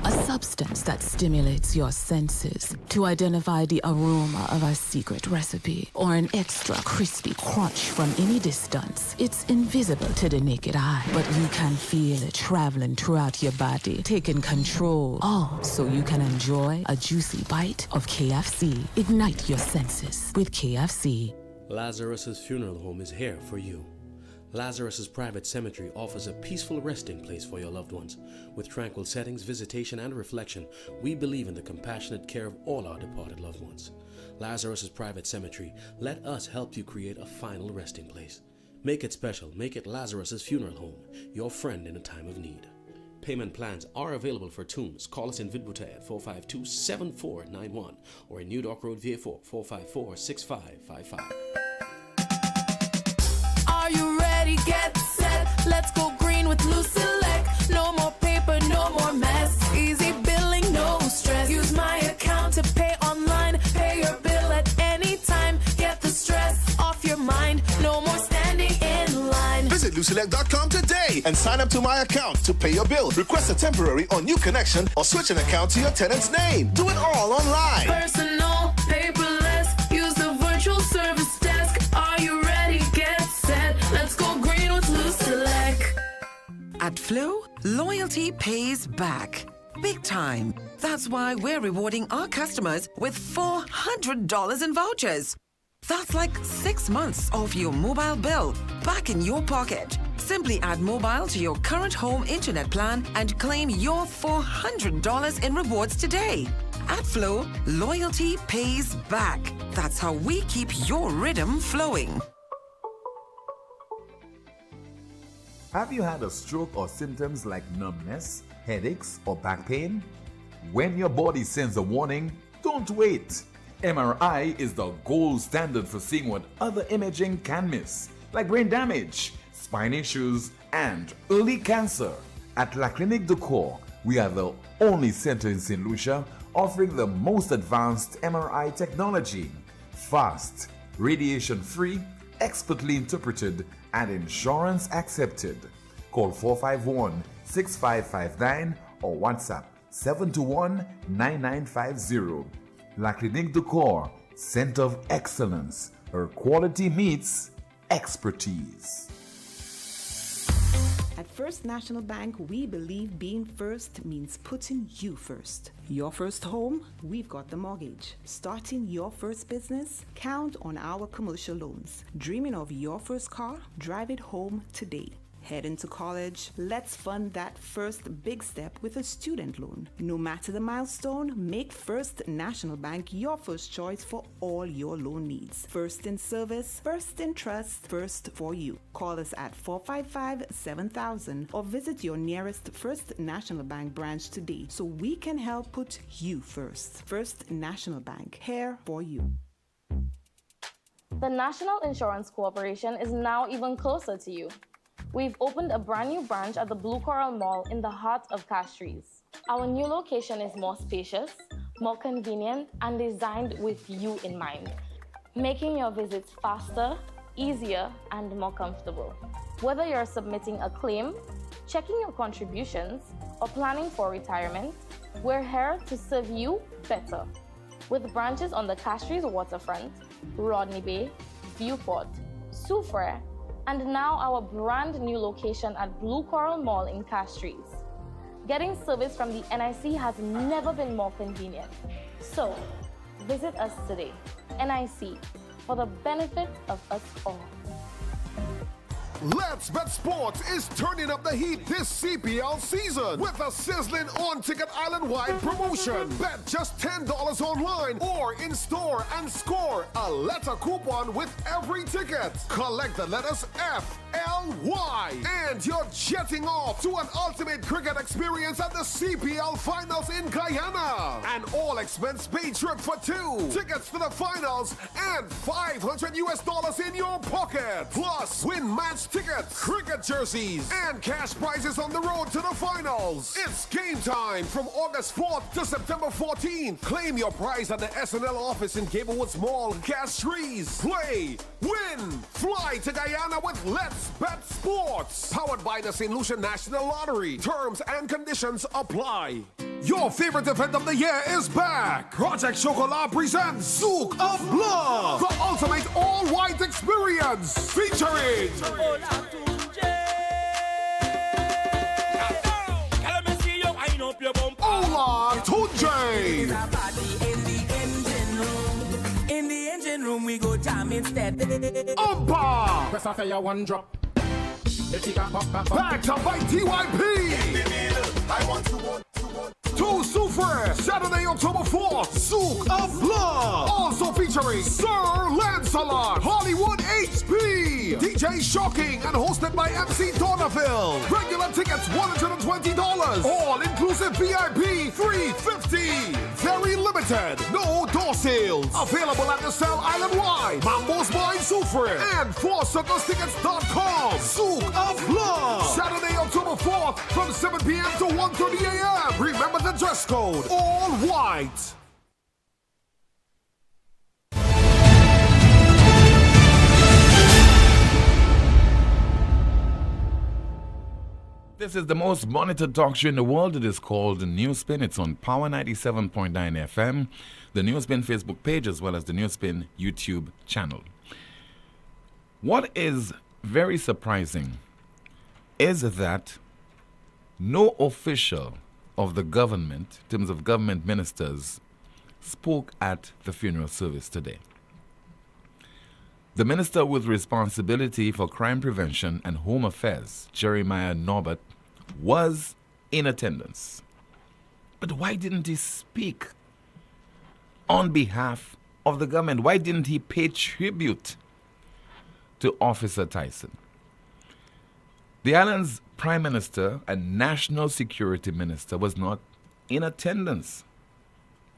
A substance that stimulates your senses to identify the aroma of a secret recipe or an extra crispy crunch from any distance. It's invisible to the naked eye, but you can feel it traveling throughout your body, taking control. All so you can enjoy a juicy bite of KFC. Ignite your senses with KFC. Lazarus's Funeral Home is here for you. Lazarus's Private Cemetery offers a peaceful resting place for your loved ones. With tranquil settings, visitation, and reflection, we believe in the compassionate care of all our departed loved ones. Lazarus's Private Cemetery, let us help you create a final resting place. Make it special. Make it Lazarus's Funeral Home, your friend in a time of need. Payment plans are available for tombs. Call us in Vidbuta at 452-7491 or in New Dock Road, VA4, 454-6555. Are you ready? Get set. Let's go green with Lucilec. No more paper, no more mess. Easy billing, no stress. Use my account to pay online. Pay your bill at any time. Get the stress off your mind. No more standing in line. Visit Lucilec.com today and sign up to my account to pay your bill. Request a temporary or new connection or switch an account to your tenant's name. Do it all online. Personal, paperless. Use the virtual service desk. Are you ready? Get set. Let's go green with Lucilec. At Flow, loyalty pays back. Big time. That's why we're rewarding our customers with $400 in vouchers. That's like 6 months of your mobile bill back in your pocket. Simply add mobile to your current home internet plan and claim your $400 in rewards today. At Flow, loyalty pays back. That's how we keep your rhythm flowing. Have you had a stroke or symptoms like numbness, headaches, or back pain? When your body sends a warning, don't wait. MRI is the gold standard for seeing what other imaging can miss, like brain damage, spine issues, and early cancer. At La Clinique de Corps, we are the only center in St. Lucia offering the most advanced MRI technology. Fast, radiation-free, expertly interpreted, and insurance accepted. Call 451-6559 or WhatsApp 721-9950. La Clinique de Corps, Center of Excellence, where quality meets expertise. At First National Bank, we believe being first means putting you first. Your first home, we've got the mortgage. Starting your first business, count on our commercial loans. Dreaming of your first car? Drive it home today. Heading to college? Let's fund that first big step with a student loan. No matter the milestone, make First National Bank your first choice for all your loan needs. First in service, first in trust, first for you. Call us at 455-7000 or visit your nearest First National Bank branch today so we can help put you first. First National Bank, here for you. The National Insurance Corporation is now even closer to you. We've opened a brand new branch at the Blue Coral Mall in the heart of Castries. Our new location is more spacious, more convenient, and designed with you in mind, making your visits faster, easier, and more comfortable. Whether you're submitting a claim, checking your contributions, or planning for retirement, we're here to serve you better. With branches on the Castries waterfront, Rodney Bay, Viewport, Soufriere, and now our brand new location at Blue Coral Mall in Castries. Getting service from the NIC has never been more convenient. So, visit us today. NIC, for the benefit of us all. Let's Bet Sports is turning up the heat this CPL season with a sizzling on-ticket island-wide promotion. Bet just $10 online or in-store and score a letter coupon with every ticket. Collect the letters FLY and you're jetting off to an ultimate cricket experience at the CPL Finals in Guyana. An all-expense-paid trip for two, tickets to the finals, and $500 in your pocket. Plus, win match tickets, cricket jerseys, and cash prizes on the road to the finals. It's game time from August 4th to September 14th. Claim your prize at the SNL office in Gablewoods Mall, Castries. Play, win, fly to Guyana with Let's Bet Sports. Powered by the St. Lucia National Lottery. Terms and conditions apply. Your favorite event of the year is back. Project Chocolat presents Souk of Blood, the ultimate all-white experience, featuring Ola Tunje. In the engine room, we go jam instead. Umpa. Press off your one drop. Back to Bite TYP. I want to go. To Soufriere, Saturday, October 4th, Souk of Blood. Also featuring Sir Lancelot, Hollywood HP, DJ Shocking, and hosted by MC Dornaville. Regular tickets $120. All inclusive VIP $350. Very limited. No door sales. Available at the Cell Island Wide, Mambo's Bar in Soufriere, and 4circustickets.com. Souk of Blood. Saturday, October 4th from 7 p.m. to 1:30 a.m. Remember the dress code, all white. This is the most monitored talk show in the world. It is called NewsSpin. It's on Power 97.9 FM, the NewsSpin Facebook page, as well as the NewsSpin YouTube channel. What is very surprising is that no official of the government, in terms of government ministers, spoke at the funeral service today. The minister with responsibility for crime prevention and home affairs, Jeremiah Norbert, was in attendance. But why didn't he speak on behalf of the government? Why didn't he pay tribute to Officer Tyson? The island's Prime Minister and National Security Minister was not in attendance.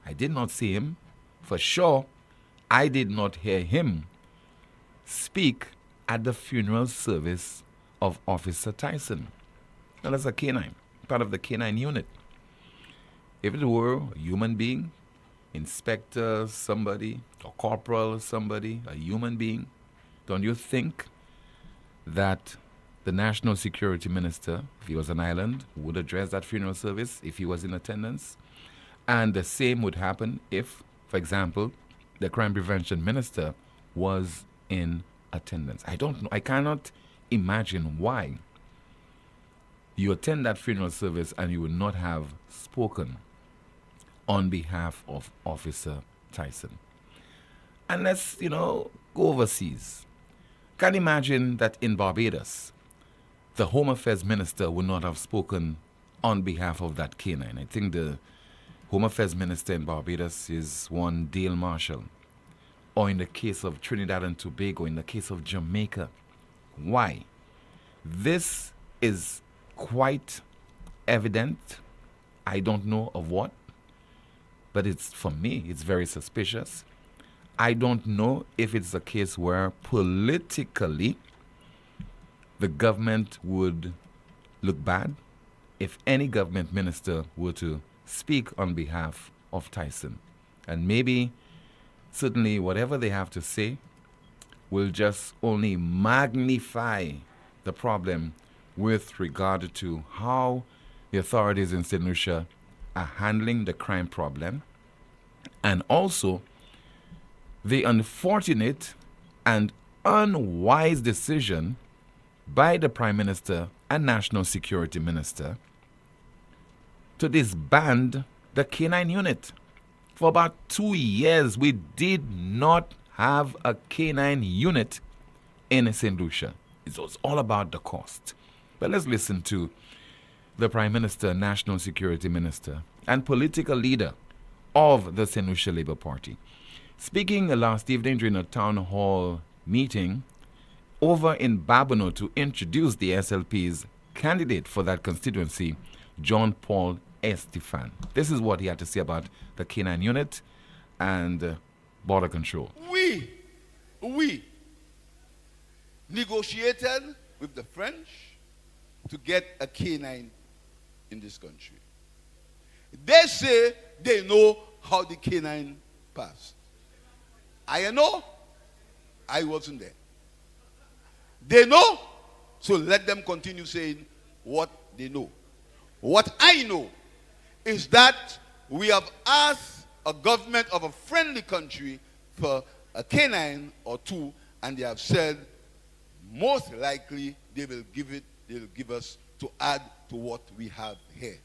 I did not see him. For sure, I did not hear him speak at the funeral service of Officer Tyson. Now, that's a canine, part of the canine unit. If it were a human being, inspector, somebody, or corporal, somebody, a human being, don't you think that the National Security Minister, if he was an island, would address that funeral service if he was in attendance? And the same would happen if, for example, the Crime Prevention Minister was in attendance. I don't know. I cannot imagine why you attend that funeral service and you would not have spoken on behalf of Officer Tyson. And let's, go overseas. Can you imagine that in Barbados, the Home Affairs Minister would not have spoken on behalf of that canine? I think the Home Affairs Minister in Barbados is one Dale Marshall. Or in the case of Trinidad and Tobago, in the case of Jamaica. Why? This is quite evident. I don't know of what, but for me, it's very suspicious. I don't know if it's a case where politically the government would look bad if any government minister were to speak on behalf of Tyson. And maybe, certainly, whatever they have to say will just only magnify the problem with regard to how the authorities in St. Lucia are handling the crime problem, and also the unfortunate and unwise decision by the Prime Minister and National Security Minister to disband the K9 unit. For about 2 years, we did not have a K9 unit in St. Lucia. It was all about the cost. But let's listen to the Prime Minister, National Security Minister, and political leader of the St. Lucia Labour Party. Speaking last evening during a town hall meeting over in Babonneau to introduce the SLP's candidate for that constituency, John Paul Estefan. This is what he had to say about the K9 unit and border control. We negotiated with the French to get a K9 in this country. They say they know how the K9 passed. I know. I wasn't there. They know, so let them continue saying what they know. What I know is that we have asked a government of a friendly country for a K9 or two, and they have said most likely they'll give us to add to what we have here.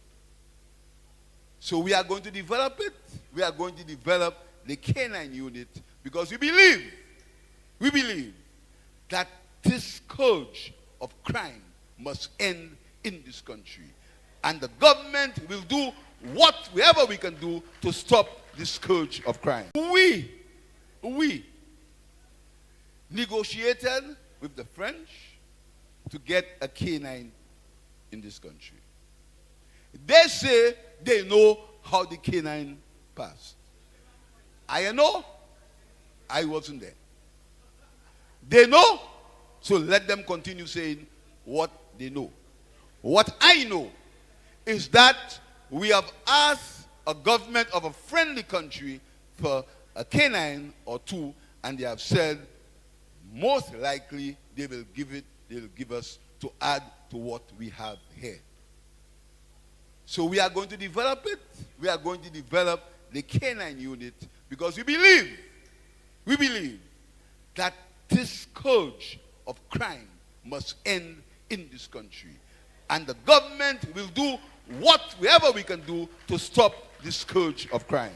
So we are going to develop it. We are going to develop the K9 unit because we believe that this scourge of crime must end in this country. And the government will do whatever we can do to stop this scourge of crime. We negotiated with the French to get a K9 in this country. They say they know how the K9 passed. I know. I wasn't there. They know, so let them continue saying what they know. What I know is that we have asked a government of a friendly country for a K9 or two, and they have said most likely they'll give us to add to what we have here. So we are going to develop it. We are going to develop the K9 unit because we believe that this scourge of crime must end in this country. And the government will do whatever we can do to stop this scourge of crime.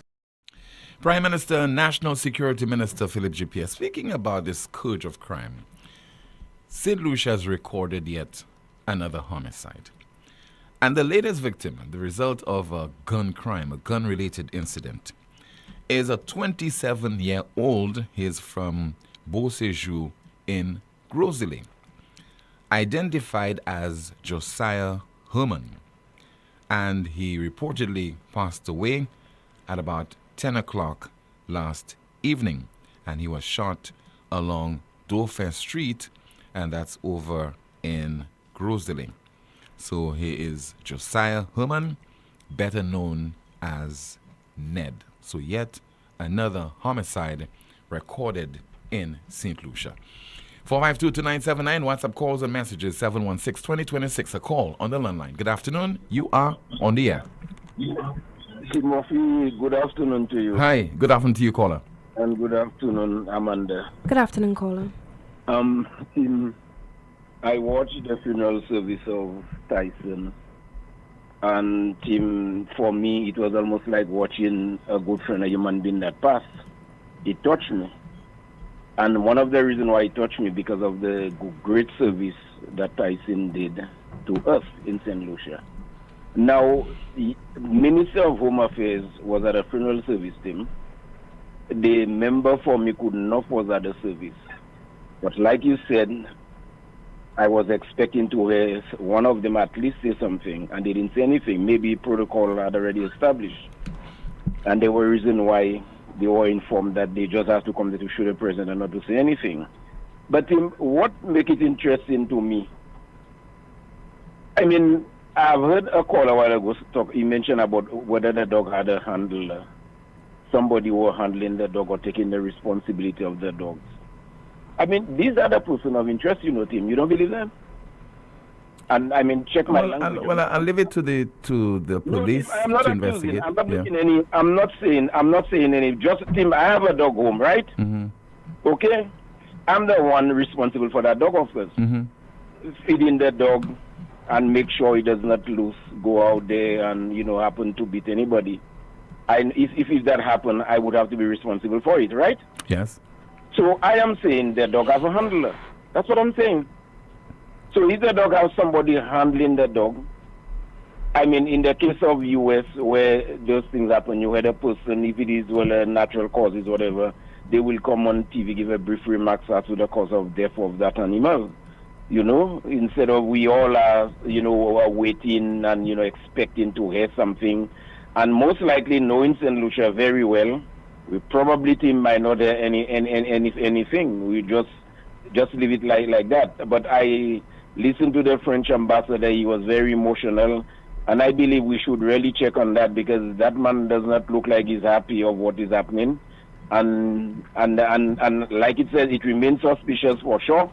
Prime Minister, National Security Minister Philip G. Speaking about this scourge of crime, St. Lucia has recorded yet another homicide. And the latest victim, the result of a gun crime, a gun-related incident, is a 27-year-old. He's from Beauséjour in Grosley, identified as Josiah Herman. And he reportedly passed away at about 10 o'clock last evening. And he was shot along Dauphin Street, and that's over in Grosley. So he is Josiah Herman, better known as Ned. So yet another homicide recorded in St. Lucia. 452-2979, WhatsApp calls and messages, 716-2026. A call on the landline. Good afternoon. You are on the air. Murphy, good afternoon to you. Hi. Good afternoon to you, caller. And good afternoon, Amanda. Good afternoon, caller. I watched the funeral service of Tyson, and for me, it was almost like watching a good friend, a human being that passed. It touched me. And one of the reasons why it touched me because of the great service that Tyson did to us in St. Lucia. Now, the Minister of Home Affairs was at a funeral service team. The member for me could not was at the service. But like you said, I was expecting to hear one of them at least say something, and they didn't say anything. Maybe protocol had already established. And there were reasons why they were informed that they just have to come there to show the president and not to say anything. But what makes it interesting to me, I mean, I've heard a call a while ago talk, he mentioned about whether the dog had a handler. Somebody were handling the dog or taking the responsibility of the dogs. I mean, these are the person of interest, Tim. You don't believe them? And I mean, check my language. I'll leave it to the police to investigate. I'm not making any. I'm not saying any. Just Tim, I have a dog home, right? Mm-hmm. Okay, I'm the one responsible for that dog, of course. Mm-hmm. Feeding the dog and make sure it does not go out there and happen to beat anybody. And if that happened, I would have to be responsible for it, right? Yes. So I am saying the dog has a handler. That's what I'm saying. So if the dog has somebody handling the dog, I mean, in the case of U.S. where those things happen, you had a person, if it is natural causes, whatever, they will come on TV, give a brief remarks as to the cause of death of that animal. Instead of we all are, waiting and, expecting to hear something. And most likely knowing St. Lucia very well, we probably might not hear anything. We just leave it like that. But I listened to the French ambassador. He was very emotional. And I believe we should really check on that because that man does not look like he's happy of what is happening. And like it says, it remains suspicious for sure.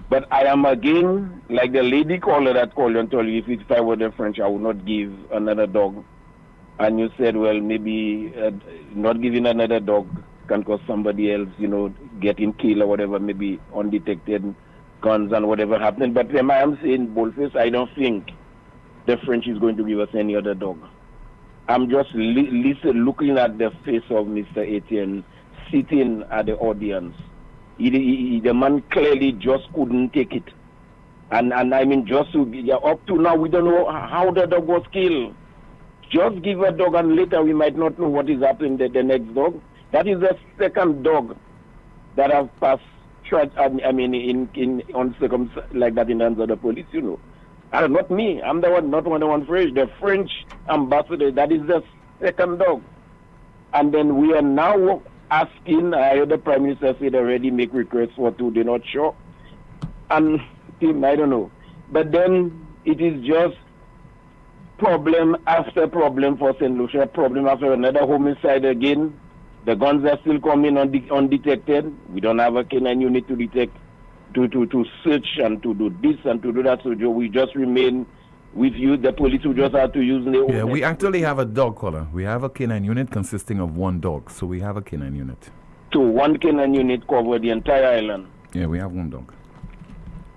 But I am again, like the lady caller that called and told you, if I were the French, I would not give another dog. And you said, well, maybe not giving another dog can cause somebody else, getting killed or whatever, maybe undetected guns and whatever happening. But I am saying, boldface, I don't think the French is going to give us any other dog. I'm just looking at the face of Mr. Etienne sitting at the audience. The man clearly just couldn't take it. And I mean, just up to now, we don't know how the dog was killed. Just give a dog and later we might not know what is happening to the next dog. That is the second dog that have passed, I mean, on circumstances like that in the hands of the police, Not me. I'm the one, not one French. The French ambassador, that is the second dog. And then we are now asking, I heard the Prime Minister said already make requests for two, they're not sure. And I don't know. But then it is just problem after problem for St. Lucia, problem after another homicide again. The guns are still coming undetected. We don't have a canine unit to detect, to search and to do this and to do that. So we just remain with you. The police will just have to use their own. Yeah, we actually have a dog caller. We have a canine unit consisting of one dog. So we have a canine unit. So one canine unit cover the entire island. Yeah, we have one dog.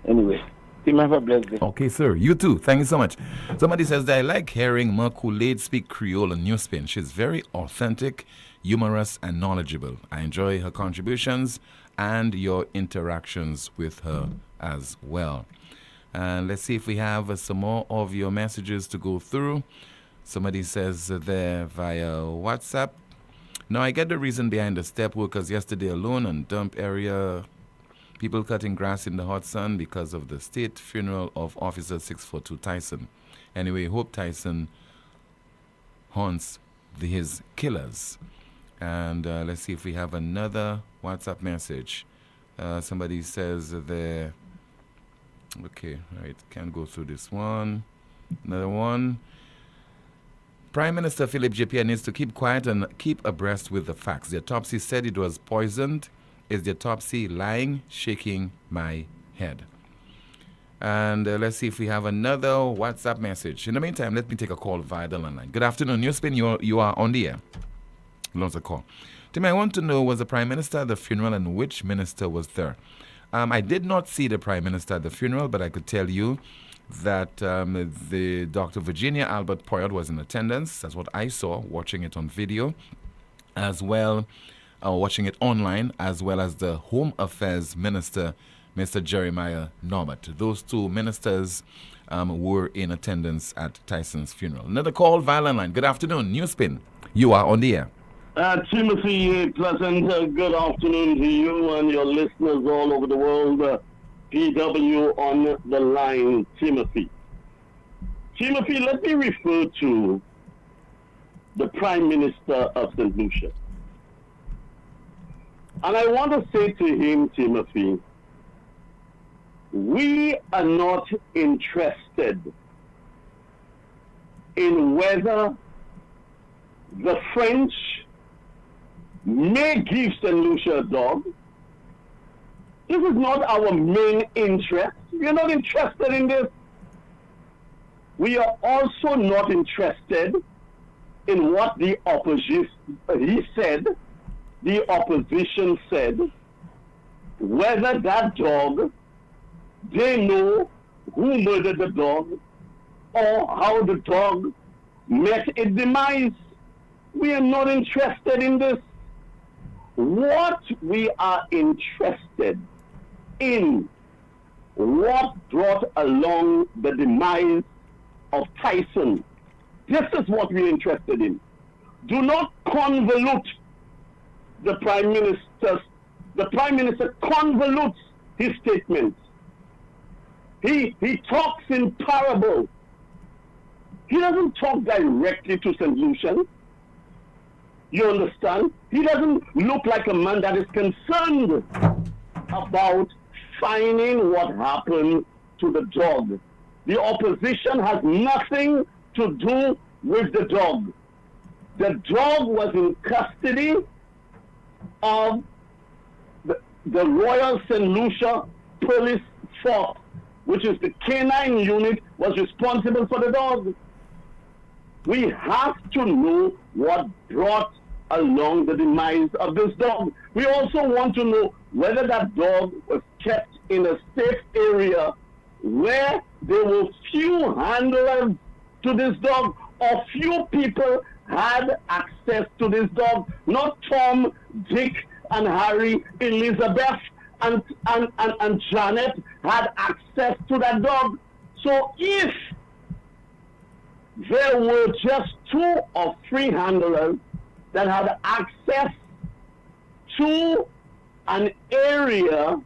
Anyway. Have a blessed day. Okay, sir. You too. Thank you so much. Somebody says that I like hearing Mercoulade speak Creole on NewsSpin. She's very authentic, humorous, and knowledgeable. I enjoy her contributions and your interactions with her as well. And let's see if we have some more of your messages to go through. Somebody says there via WhatsApp. Now, I get the reason behind the step workers yesterday alone on dump area. People cutting grass in the hot sun because of the state funeral of Officer 642 Tyson. Anyway, hope Tyson haunts his killers. And let's see if we have another WhatsApp message. Somebody says there. Okay, right. Can't go through this one. Another one. Prime Minister Philip J.P. needs to keep quiet and keep abreast with the facts. The autopsy said it was poisoned. Is the autopsy lying? Shaking my head. And let's see if we have another WhatsApp message. In the meantime, let me take a call via the landline. Good afternoon, NewsSpin. You are on the air. Lots of call. Tim, I want to know, was the Prime Minister at the funeral and which minister was there? I did not see the Prime Minister at the funeral, but I could tell you that the Dr. Virginia Albert Poyot was in attendance. That's what I saw, watching it on video, as well, watching it online, as well as the Home Affairs Minister, Mr. Jeremiah Norbert. Those two ministers were in attendance at Tyson's funeral. Another call via line. Good afternoon, NewsSpin. You are on the air. Timothy, pleasant good afternoon to you and your listeners all over the world. PW on the line, Timothy. Timothy, let me refer to the Prime Minister of St. Lucia. And I want to say to him, Timothy, we are not interested in whether the French may give St. Lucia a dog. This is not our main interest. We are not interested in this. We are also not interested in what the opposition said, whether that dog, they know who murdered the dog or how the dog met its demise. We are not interested in this. What we are interested in, what brought along the demise of Tyson. This is what we're interested in. Do not convolute the Prime Minister. The Prime Minister convolutes his statements. He talks in parable. He doesn't talk directly to St. Lucian. You understand? He doesn't look like a man that is concerned about finding what happened to the dog. The opposition has nothing to do with the dog. The dog was in custody of the Royal St. Lucia Police Force, which is the canine unit, was responsible for the dog. We have to know what brought along the demise of this dog. We also want to know whether that dog was kept in a safe area where there were few handlers to this dog, or few people had access to this dog. Not Tom, Dick, and Harry, Elizabeth, and Janet had access to that dog. So if there were just 2 or 3 handlers that had access to an area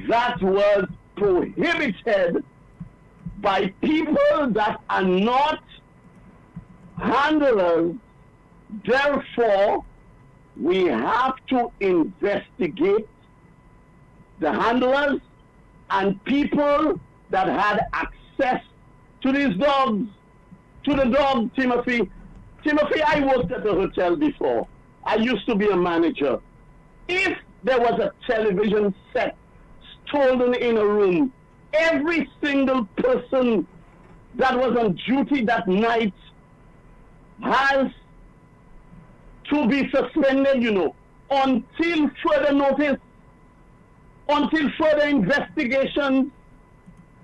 that was prohibited by people that are not handlers, therefore we have to investigate the handlers and people that had access to these dogs. To the dog, Timothy. Timothy, I worked at a hotel before. I used to be a manager. If there was a television set stolen in a room, every single person that was on duty that night has to be suspended, until further notice, until further investigation.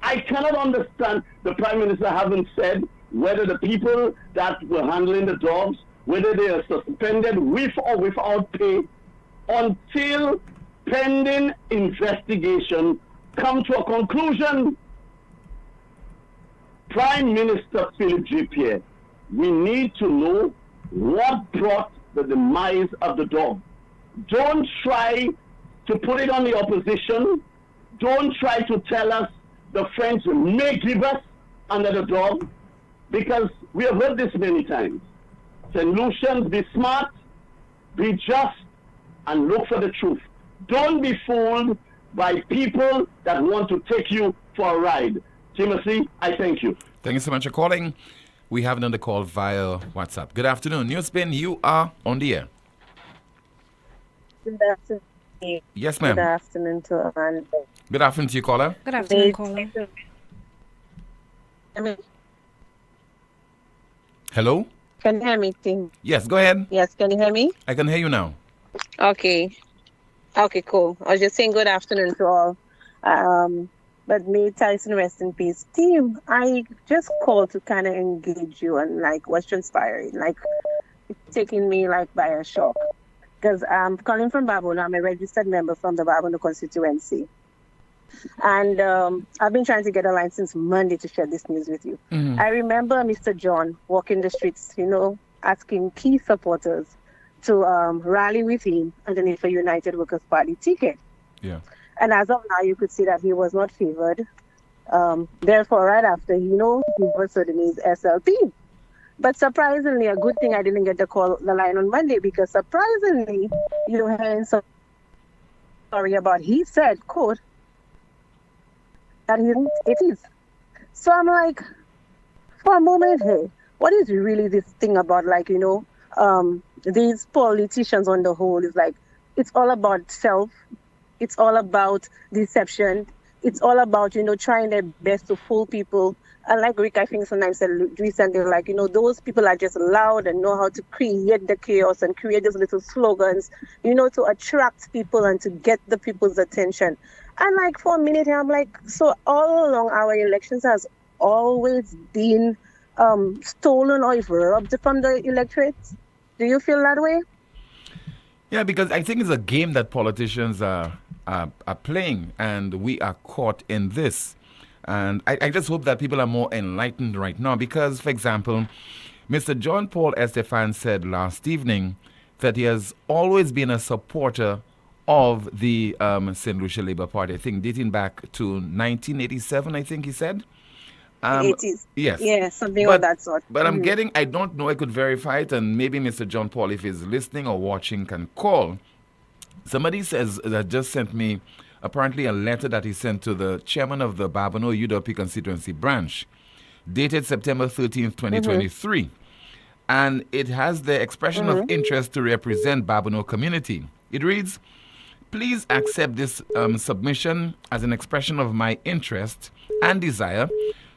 I cannot understand the Prime Minister having said whether the people that were handling the dogs, whether they are suspended with or without pay, until pending investigation come to a conclusion. Prime Minister Philip J. Pierre, we need to know what brought the demise of the dog. Don't try to put it on the opposition. Don't try to tell us the French may give us under the dog, because we have heard this many times. St. Lucians, be smart, be just, and look for the truth. Don't be fooled by people that want to take you for a ride. Timothy, I thank you. Thank you so much for calling. We have another call via WhatsApp. Good afternoon. NewsSpin, you are on the air. Good afternoon. Yes, ma'am. Good afternoon to Amanda. Good afternoon to you, caller. Good afternoon, caller. Hello? Can you hear me, Tim? Yes, go ahead. Yes, can you hear me? I can hear you now. Okay. Okay, cool. I was just saying good afternoon to all. But may Tyson rest in peace. Team, I just called to kind of engage you on like what's transpiring. Like it's taking me like by a shock. Because I'm calling from Babono. I'm a registered member from the Babono constituency. And I've been trying to get a line since Monday to share this news with you. Mhm. I remember Mr. John walking the streets, asking key supporters to rally with him underneath a United Workers' Party ticket. Yeah. And as of now, you could see that he was not favored. Therefore, right after, he was suddenly his SLP. But surprisingly, a good thing I didn't get the line on Monday, because surprisingly, hearing some story about, he said, quote, that it is. So I'm like, for a moment, hey, what is really this thing about, like, these politicians on the whole is like, it's all about self. It's all about deception. It's all about, trying their best to fool people. And like Rick, I think sometimes said recently, like, those people are just loud and know how to create the chaos and create those little slogans, to attract people and to get the people's attention. And like for a minute, I'm like, so all along our elections has always been stolen or if robbed from the electorate. Do you feel that way? Yeah, because I think it's a game that politicians are playing, and we are caught in this. And I just hope that people are more enlightened right now, because, for example, Mr. John Paul Estefan said last evening that he has always been a supporter of the St. Lucia Labour Party, I think dating back to 1987, I think he said. 80s. Yes. Yeah, something of that sort. But I'm getting, I don't know, I could verify it, and maybe Mr. John Paul, if he's listening or watching, can call. Somebody says that just sent me apparently a letter that he sent to the chairman of the Babono UWP constituency branch, dated September 13th, 2023. And it has the expression of interest to represent Babono community. It reads, please accept this submission as an expression of my interest and desire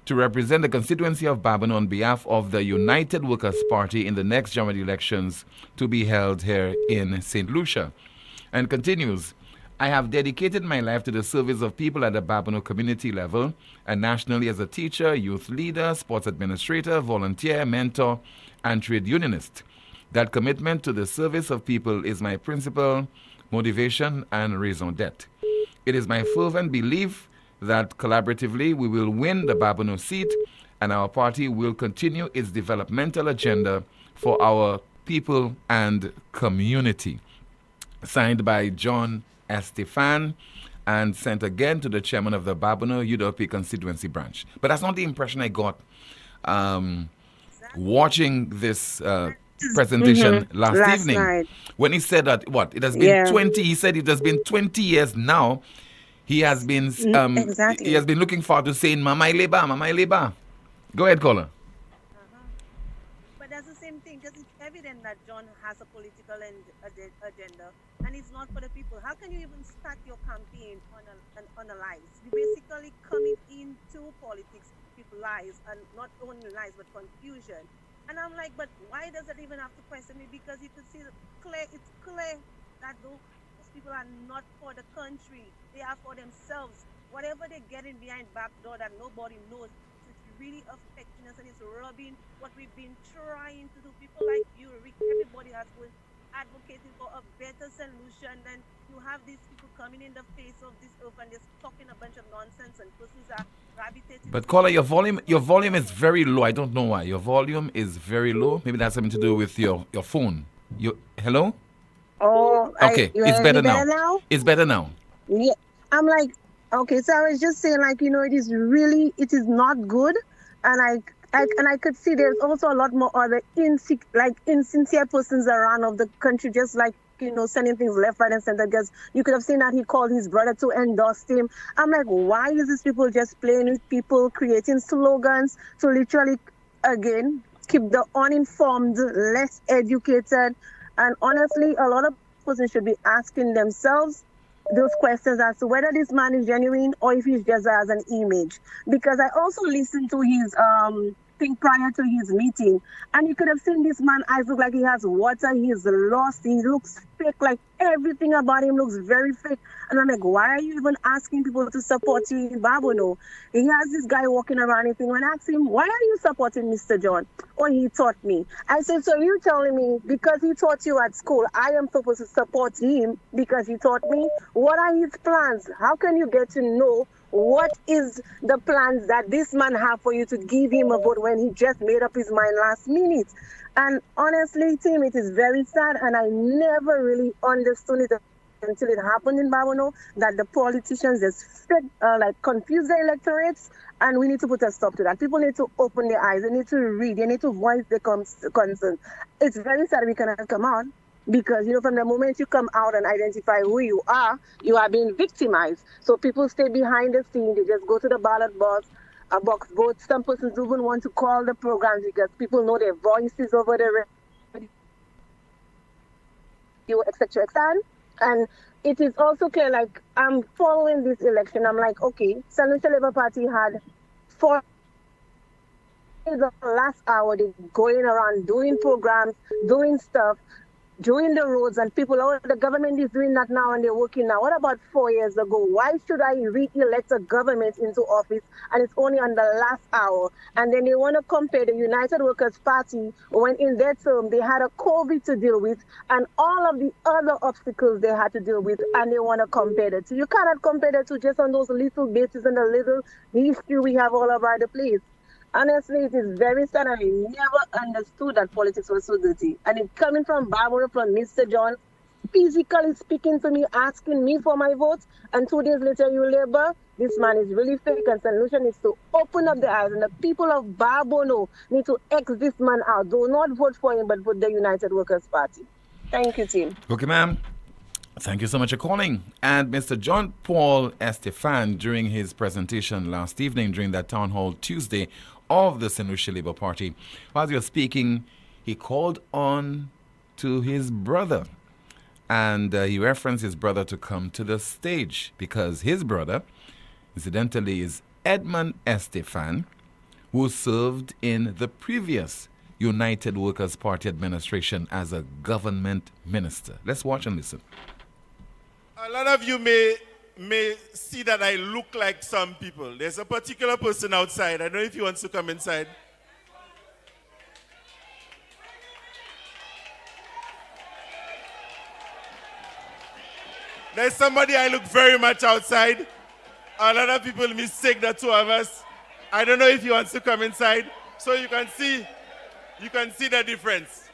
to represent the constituency of Babono on behalf of the United Workers' Party in the next general elections to be held here in St. Lucia. And continues, I have dedicated my life to the service of people at the Babono community level and nationally as a teacher, youth leader, sports administrator, volunteer, mentor, and trade unionist. That commitment to the service of people is my principal motivation and raison d'etre. It is my fervent belief that collaboratively we will win the Babono seat and our party will continue its developmental agenda for our people and community. Signed by John Estefan and sent again to the chairman of the Babono UWP constituency branch. But that's not the impression I got watching this presentation last evening. Night. When he said that, it has been 20, he said it has been 20 years now. He has been he has been looking forward to saying Mamai Leba, Mamai Leba. Go ahead, caller. But that's the same thing, because it's evident that John has a political agenda, and it's not for the people. How can you even start your campaign on a lies? You basically coming into politics, people lies, and not only lies but confusion. And I'm like, but why does it even have to question me? Because you could see it's clear that those people are not for the country. They are for themselves. Whatever they're getting behind back door that nobody knows, it's really affecting us and it's robbing what we've been trying to do. People like you, Rick, everybody has been advocating for a better solution. Then you have these people coming in the face of this earth and just talking a bunch of nonsense, and persons are gravitating. But caller, your volume is very low. I don't know why. Your volume is very low. Maybe that's something to do with your phone. Hello? Oh, okay. It's better now. It's better now. Yeah. I'm like, okay, so I was just saying, like, it is not good. And I could see there's also a lot more other insincere persons around of the country, just like, sending things left, right, and center. Because you could have seen that he called his brother to endorse him. I'm like, why is these people just playing with people, creating slogans to literally, again, keep the uninformed, less educated? And honestly, a lot of persons should be asking themselves those questions as to whether this man is genuine or if he's just as an image. Because I also listened to thing prior to his meeting. And you could have seen this man eyes look like he has water. He's lost. He looks fake. Like everything about him looks very fake. And I'm like, why are you even asking people to support you in Babono? He has this guy walking around and when I asked him, why are you supporting Mr. John? Oh, he taught me. I said, so you're telling me because he taught you at school, I am supposed to support him because he taught me? What are his plans? How can you get to know what is the plans that this man have for you to give him a vote when he just made up his mind last minute? And honestly, Tim, it is very sad, and I never really understood it until it happened in Babono, that the politicians just confuse the electorates, and we need to put a stop to that. People need to open their eyes, they need to read, they need to voice their concerns. It's very sad we cannot come out. Because, from the moment you come out and identify who you are being victimized. So people stay behind the scene. They just go to the ballot box vote. Some persons even want to call the programs because people know their voices over the radio, etc. And it is also clear, like, I'm following this election. I'm like, okay, St. Lucia Labour Party had 4 the last hour. They're going around doing programs, doing stuff, doing the roads, and people, the government is doing that now and they're working now. What about 4 years ago? Why should I re-elect a government into office and it's only on the last hour? And then they want to compare the United Workers' Party when in their term they had a COVID to deal with and all of the other obstacles they had to deal with, and they want to compare the two. You cannot compare the two just on those little bases and the little history we have all over the place. Honestly, it is very sad. I never understood that politics was so dirty. And it's coming from Barbara, from Mr. John, physically speaking to me, asking me for my vote. And 2 days later, you Labour, this man is really fake. And St. Lucia needs to open up the eyes. And the people of Barbono need to X this man out. Do not vote for him, but vote the United Workers' Party. Thank you, team. Okay, ma'am. Thank you so much for calling. And Mr. John Paul Estefan, during his presentation last evening during that town hall Tuesday of the St. Lucia Labour Party, while he was speaking, he called on to his brother. And he referenced his brother to come to the stage because his brother, incidentally, is Edmund Estefan, who served in the previous United Workers' Party administration as a government minister. Let's watch and listen. A lot of you may see that I look like some people. There's a particular person outside. I don't know if he wants to come inside. There's somebody I look very much outside. A lot of people mistake the two of us. I don't know if he wants to come inside. So you can see the difference.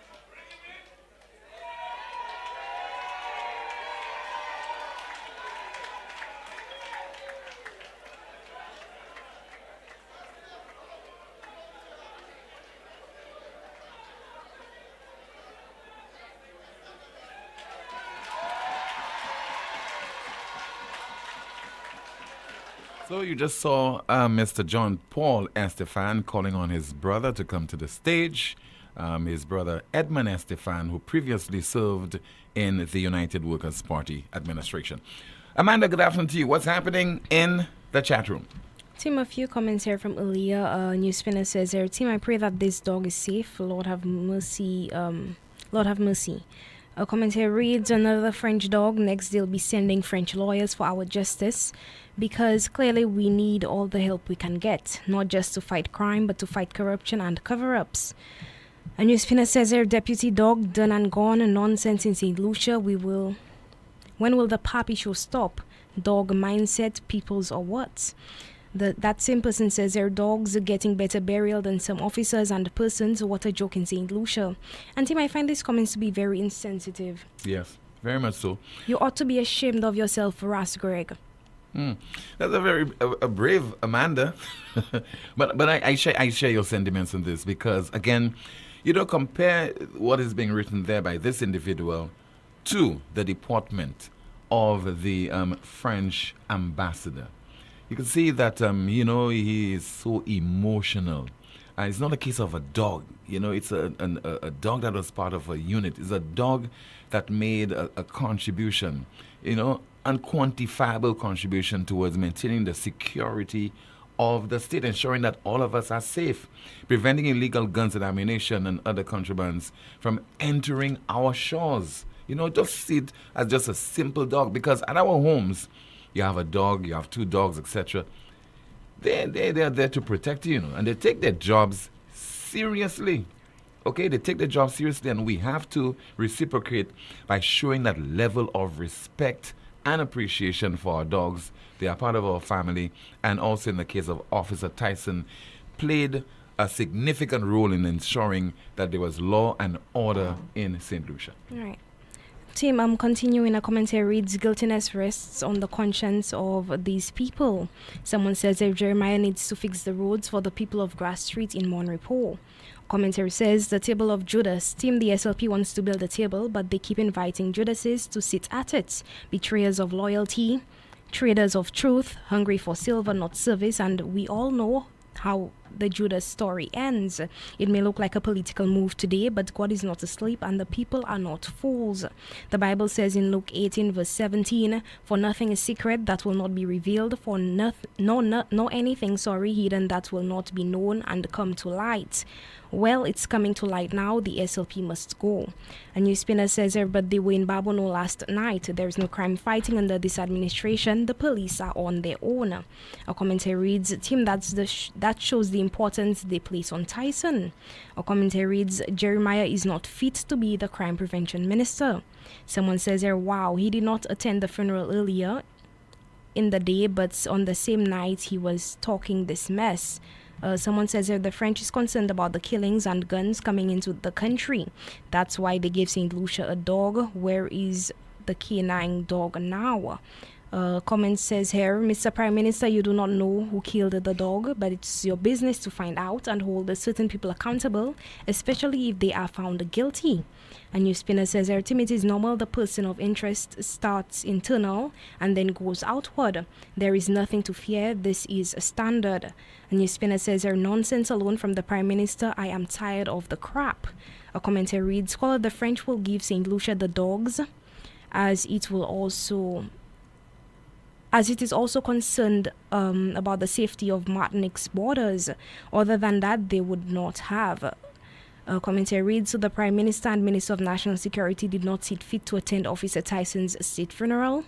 So you just saw Mr. John Paul Estefan calling on his brother to come to the stage. His brother Edmund Estefan, who previously served in the United Workers' Party administration. Amanda, good afternoon to you. What's happening in the chat room? Team, a few comments here from Aaliyah. NewsSpin says here, team, I pray that this dog is safe. Lord have mercy. Lord have mercy. A comment here reads, another French dog. Next, they'll be sending French lawyers for our justice, because clearly we need all the help we can get, not just to fight crime, but to fight corruption and cover-ups. A NewsSpinner says here, deputy dog done and gone, nonsense in St. Lucia. When will the puppy show stop? Dog mindset, people's or what? That same person says their dogs are getting better burial than some officers and persons. What a joke in St. Lucia. And Tim, I find these comments to be very insensitive. Yes, very much so. You ought to be ashamed of yourself, Ras Greg. That's a very brave Amanda. but I share your sentiments on this because, again, you don't compare what is being written there by this individual to the deportment of the French ambassador. You can see that, he is so emotional. It's not a case of a dog. It's a dog that was part of a unit. It's a dog that made a contribution, unquantifiable contribution towards maintaining the security of the state, ensuring that all of us are safe, preventing illegal guns and ammunition and other contrabands from entering our shores. You know, just see it as just a simple dog, because at our homes, you have a dog, you have 2 dogs, etc. They are there to protect you, and they take their jobs seriously. Okay, they take their job seriously, and we have to reciprocate by showing that level of respect and appreciation for our dogs. They are part of our family, and also in the case of Officer Tyson, played a significant role in ensuring that there was law and order in St. Lucia. All right. Tim, I'm continuing. A commentary reads, guiltiness rests on the conscience of these people. Someone says if Jeremiah needs to fix the roads for the people of Grass Street in Monrepo. Commentary says the table of Judas. Tim, the SLP wants to build a table, but they keep inviting Judases to sit at it. Betrayers of loyalty, traders of truth, hungry for silver, not service, and we all know how the Judas story ends. It may look like a political move today, but God is not asleep and the people are not fools. The Bible says in Luke 18 verse 17, for nothing is secret that will not be revealed, for no anything hidden that will not be known and come to light. Well, it's coming to light now. The SLP must go. A NewsSpinner says, but they were in Babono last night. There's no crime fighting under this administration. The police are on their own. A commentary reads, Tim, that shows the importance they place on Tyson. A commentary reads, Jeremiah is not fit to be the crime prevention minister. Someone says, wow, he did not attend the funeral earlier in the day, but on the same night he was talking this mess. Someone says the French is concerned about the killings and guns coming into the country. That's why they gave St. Lucia a dog. Where is the canine dog now? Comment says here, Mr. Prime Minister, you do not know who killed the dog, but it's your business to find out and hold certain people accountable, especially if they are found guilty. A NewsSpinner says, Tim, it is normal the person of interest starts internal and then goes outward. There is nothing to fear. This is a standard. A NewsSpinner says, nonsense alone from the Prime Minister. I am tired of the crap. A commentary reads, the French will give St. Lucia the dogs, as it is also concerned about the safety of Martinique's borders. Other than that, they would not have. Commentary reads, so the Prime Minister and Minister of National Security did not see fit to attend Officer Tyson's state funeral.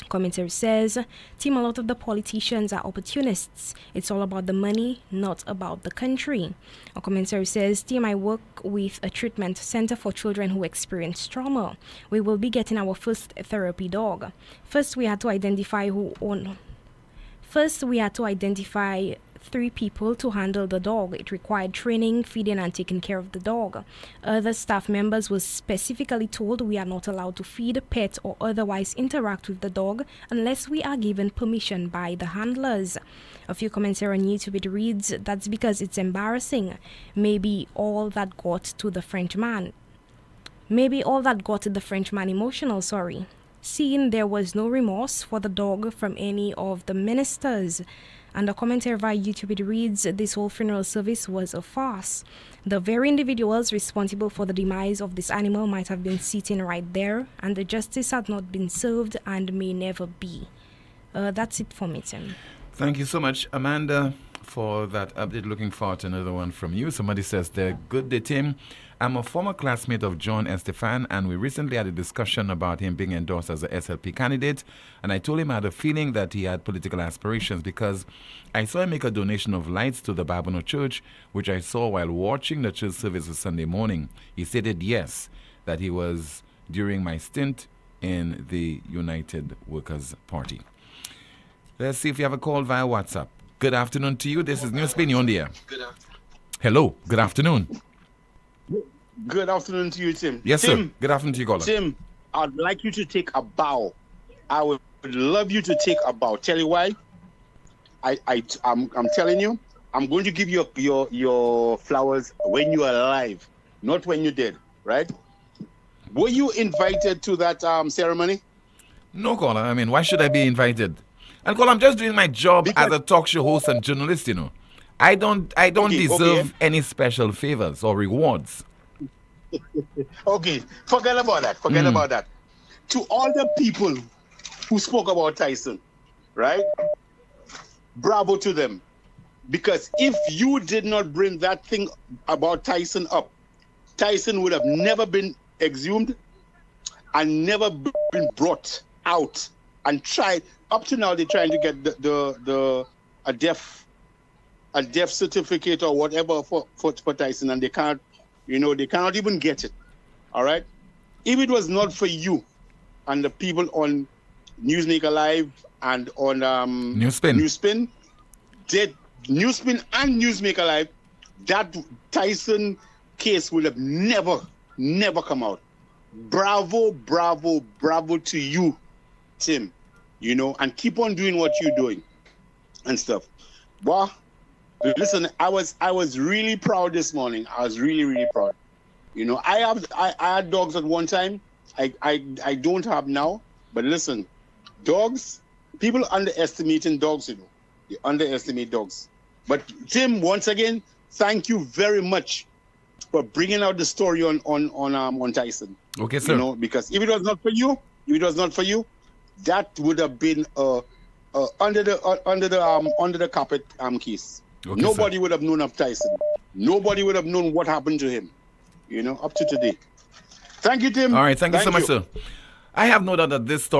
Commentary says, Tim, a lot of the politicians are opportunists. It's all about the money, not about the country. A commentary says, Tim, I work with a treatment center for children who experience trauma. We will be getting our first therapy dog. First, we had to identify 3 people to handle the dog. It required training, feeding, and taking care of the dog. Other staff members were specifically told we are not allowed to feed, pet, or otherwise interact with the dog unless we are given permission by the handlers. A few comments here on YouTube, it reads, that's because it's embarrassing. Maybe all that got the Frenchman emotional, seeing there was no remorse for the dog from any of the ministers. And a commentary via YouTube, it reads, this whole funeral service was a farce. The very individuals responsible for the demise of this animal might have been sitting right there, and the justice had not been served and may never be. That's it for me, Tim. Thank you so much, Amanda, for that update. Looking forward to another one from you. Somebody says, good day, Tim. I'm a former classmate of John Estefan, and we recently had a discussion about him being endorsed as a SLP candidate, and I told him I had a feeling that he had political aspirations because I saw him make a donation of lights to the Babono Church, which I saw while watching the church service Sunday morning. He stated yes, that he was during my stint in the United Workers' Party. Let's see if you have a call via WhatsApp. Good afternoon to you. This is NewsSpin. You're on the air. Hello. Good afternoon. Good afternoon to you, Tim. Yes, Tim, sir. Good afternoon to you, caller. Tim, I'd like you to take a bow. I would love you to take a bow. Tell you why? I'm telling you, I'm going to give you your flowers when you are alive, not when you're dead, right? Were you invited to that ceremony? No, caller. I mean, why should I be invited? And caller, I'm just doing my job as a talk show host and journalist, you know. I don't deserve any special favors or rewards. Okay, forget about that. Forget about that. To all the people who spoke about Tyson, right? Bravo to them. Because if you did not bring that thing about Tyson up, Tyson would have never been exhumed and never been brought out and tried. Up to now, they're trying to get a death certificate or whatever for Tyson, and they can't, they cannot even get it. All right. If it was not for you and the people on Newsmaker Live and on NewsSpin and Newsmaker Live, that Tyson case would have never come out. Bravo to you, Tim. And keep on doing what you're doing and stuff. Well, listen, I was really proud this morning. I was really proud. I had dogs at one time. I don't have now. But listen, dogs, people underestimating dogs, They underestimate dogs. But Tim, once again, thank you very much for bringing out the story on Tyson. Okay, sir. Because if it was not for you, that would have been under the carpet case. Okay, nobody sir. would have known of Tyson. Nobody would have known what happened to him. Up to today. Thank you, Tim. All right, thank you so much, sir. I have no doubt that this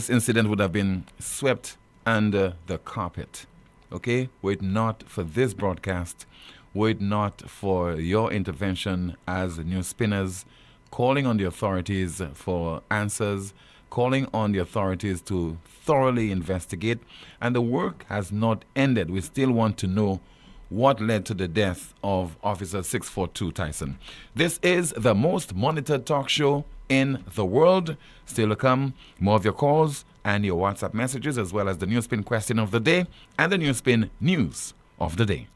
incident would have been swept under the carpet. Okay? Were it not for this broadcast, were it not for your intervention as news spinners, calling on the authorities for answers, calling on the authorities to thoroughly investigate, and the work has not ended. We still want to know what led to the death of Officer 642 Tyson. This is the most monitored talk show in the world. Still to come, more of your calls and your WhatsApp messages, as well as the NewsSpin question of the day and the NewsSpin news of the day.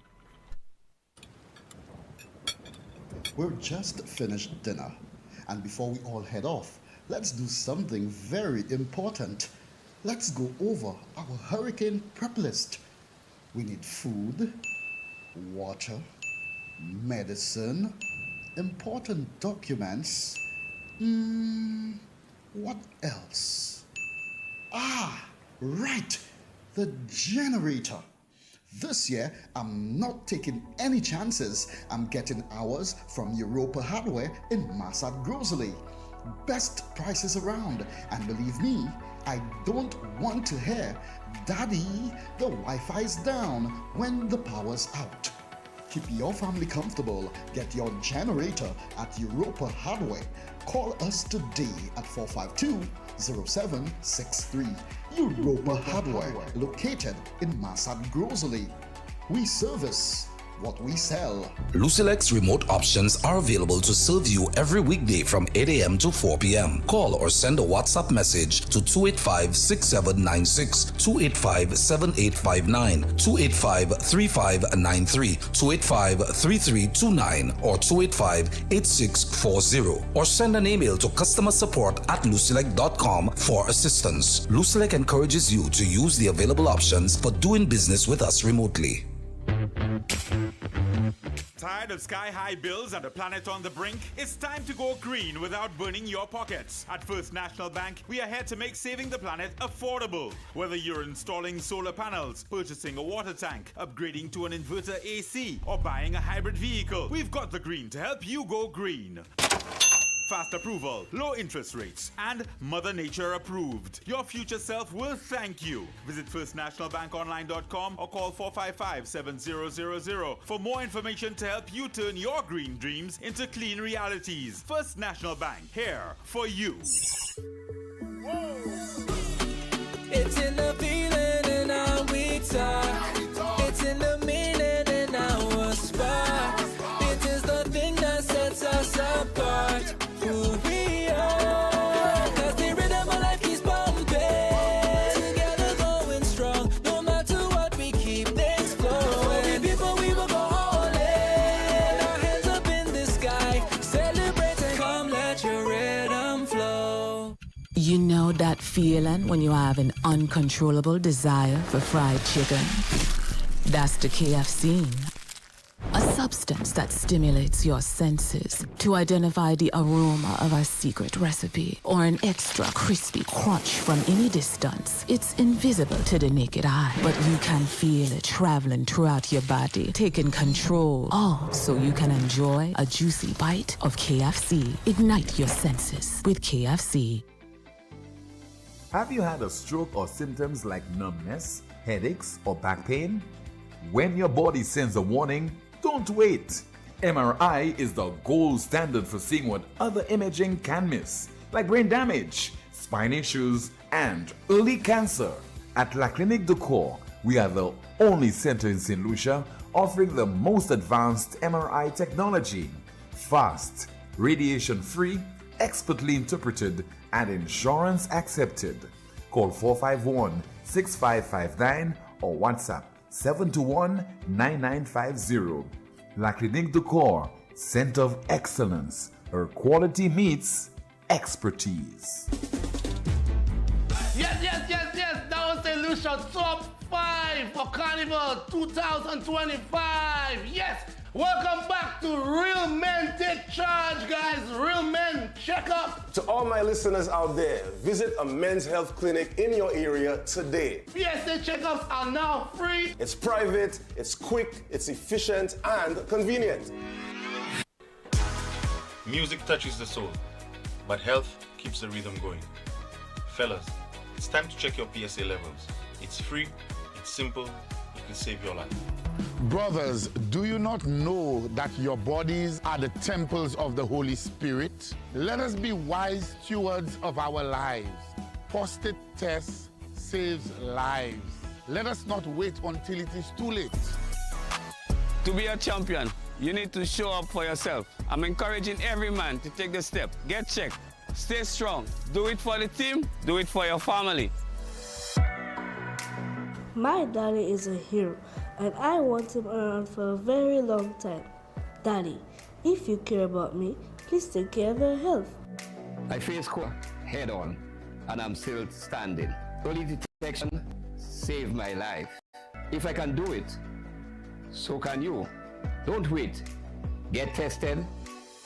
We're just finished dinner, and before we all head off, let's do something very important. Let's go over our hurricane prep list. We need food, water, medicine, important documents. What else? Right, the generator. This year, I'm not taking any chances. I'm getting ours from Europa Hardware in Massad Grocery. Best prices around, and believe me, I don't want to hear, "Daddy, the Wi-Fi's down," when the power's out. Keep your family comfortable. Get your generator at Europa Hardware. Call us today at 452-0763. Europa Hardware, located in Massad Grocery. We service what we sell. Lucilex remote options are available to serve you every weekday from 8 a.m. to 4 p.m. Call or send a WhatsApp message to 285-6796, 285-7859, 285-3593, 285-3329, or 285-8640. Or send an email to customersupport@lucilec.com for assistance. Lucilec encourages you to use the available options for doing business with us remotely. Tired of sky-high bills and a planet on the brink? It's time to go green without burning your pockets. At First National Bank, we are here to make saving the planet affordable. Whether you're installing solar panels, purchasing a water tank, upgrading to an inverter AC, or buying a hybrid vehicle, we've got the green to help you go green. Fast approval, low interest rates, and Mother Nature approved. Your future self will thank you. Visit firstnationalbankonline.com or call 455-7000 for more information to help you turn your green dreams into clean realities. First National Bank, here for you. It's in the feeling and how we talk. It's in the meaning and our spark. It is the thing that sets us apart. Who we are. 'Cause the rhythm of life keeps pumping. Together going strong. No matter what, we keep things flowing. Before we will go all in. Our hands up in the sky. Celebrating. Come let your rhythm flow. You know that feeling when you have an uncontrollable desire for fried chicken? That's the KFC. A substance substance that stimulates your senses to identify the aroma of a secret recipe or an extra crispy crunch from any distance. It's invisible to the naked eye, but you can feel it traveling throughout your body, taking control. All so you can enjoy a juicy bite of KFC. Ignite your senses with KFC. Have you had a stroke or symptoms like numbness, headaches, or back pain? When your body sends a warning, don't wait. MRI is the gold standard for seeing what other imaging can miss, like brain damage, spine issues, and early cancer. At La Clinique de Corps, we are the only center in St. Lucia offering the most advanced MRI technology. Fast, radiation-free, expertly interpreted, and insurance accepted. Call 451-6559 or WhatsApp 721-9950. La Clinique de Corps, Center of Excellence, where quality meets expertise. Yes. That was St. Lucia Top 5 for Carnival 2025. Yes. Welcome back to Real Men Take Charge, guys. Real Men, check up. To all my listeners out there, visit a men's health clinic in your area today. PSA checkups are now free. It's private, it's quick, it's efficient, and convenient. Music touches the soul, but health keeps the rhythm going. Fellas, it's time to check your PSA levels. It's free, it's simple, it can save your life. Brothers, do you not know that your bodies are the temples of the Holy Spirit? Let us be wise stewards of our lives. Prostate test saves lives. Let us not wait until it is too late. To be a champion, you need to show up for yourself. I'm encouraging every man to take the step. Get checked. Stay strong. Do it for the team. Do it for your family. My daddy is a hero, and I want him around for a very long time. Daddy, if you care about me, please take care of your health. I faced head on, and I'm still standing. Early detection saved my life. If I can do it, so can you. Don't wait. Get tested.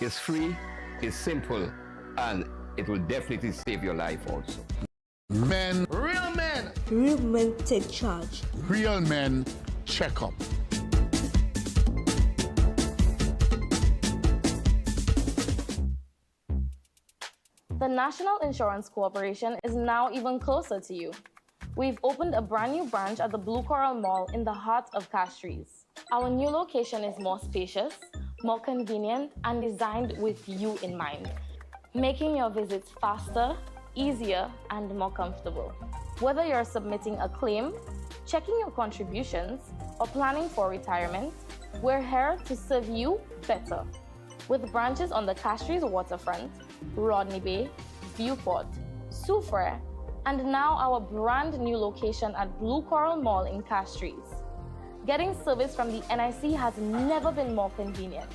It's free, it's simple, and it will definitely save your life also. Men. Real men. Real men take charge. Real men check up. The National Insurance Corporation is now even closer to you. We've opened a brand new branch at the Blue Coral Mall in the heart of Castries. Our new location is more spacious, more convenient, and designed with you in mind, making your visits faster, easier, and more comfortable. Whether you're submitting a claim, checking your contributions, or planning for retirement, we're here to serve you better. With branches on the Castries waterfront, Rodney Bay, Viewport, Soufriere, and now our brand new location at Blue Coral Mall in Castries. Getting service from the NIC has never been more convenient.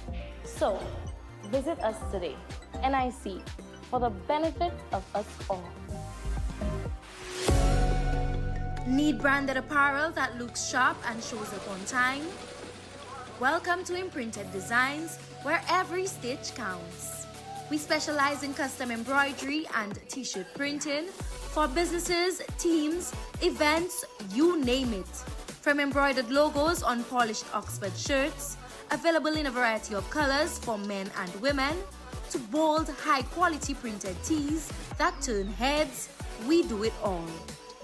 So, visit us today. NIC, for the benefit of us all. Need branded apparel that looks sharp and shows up on time? Welcome to Imprinted Designs, where every stitch counts. We specialize in custom embroidery and t-shirt printing for businesses, teams, events, you name it. From embroidered logos on polished Oxford shirts, available in a variety of colors for men and women, to bold, high-quality printed tees that turn heads, we do it all.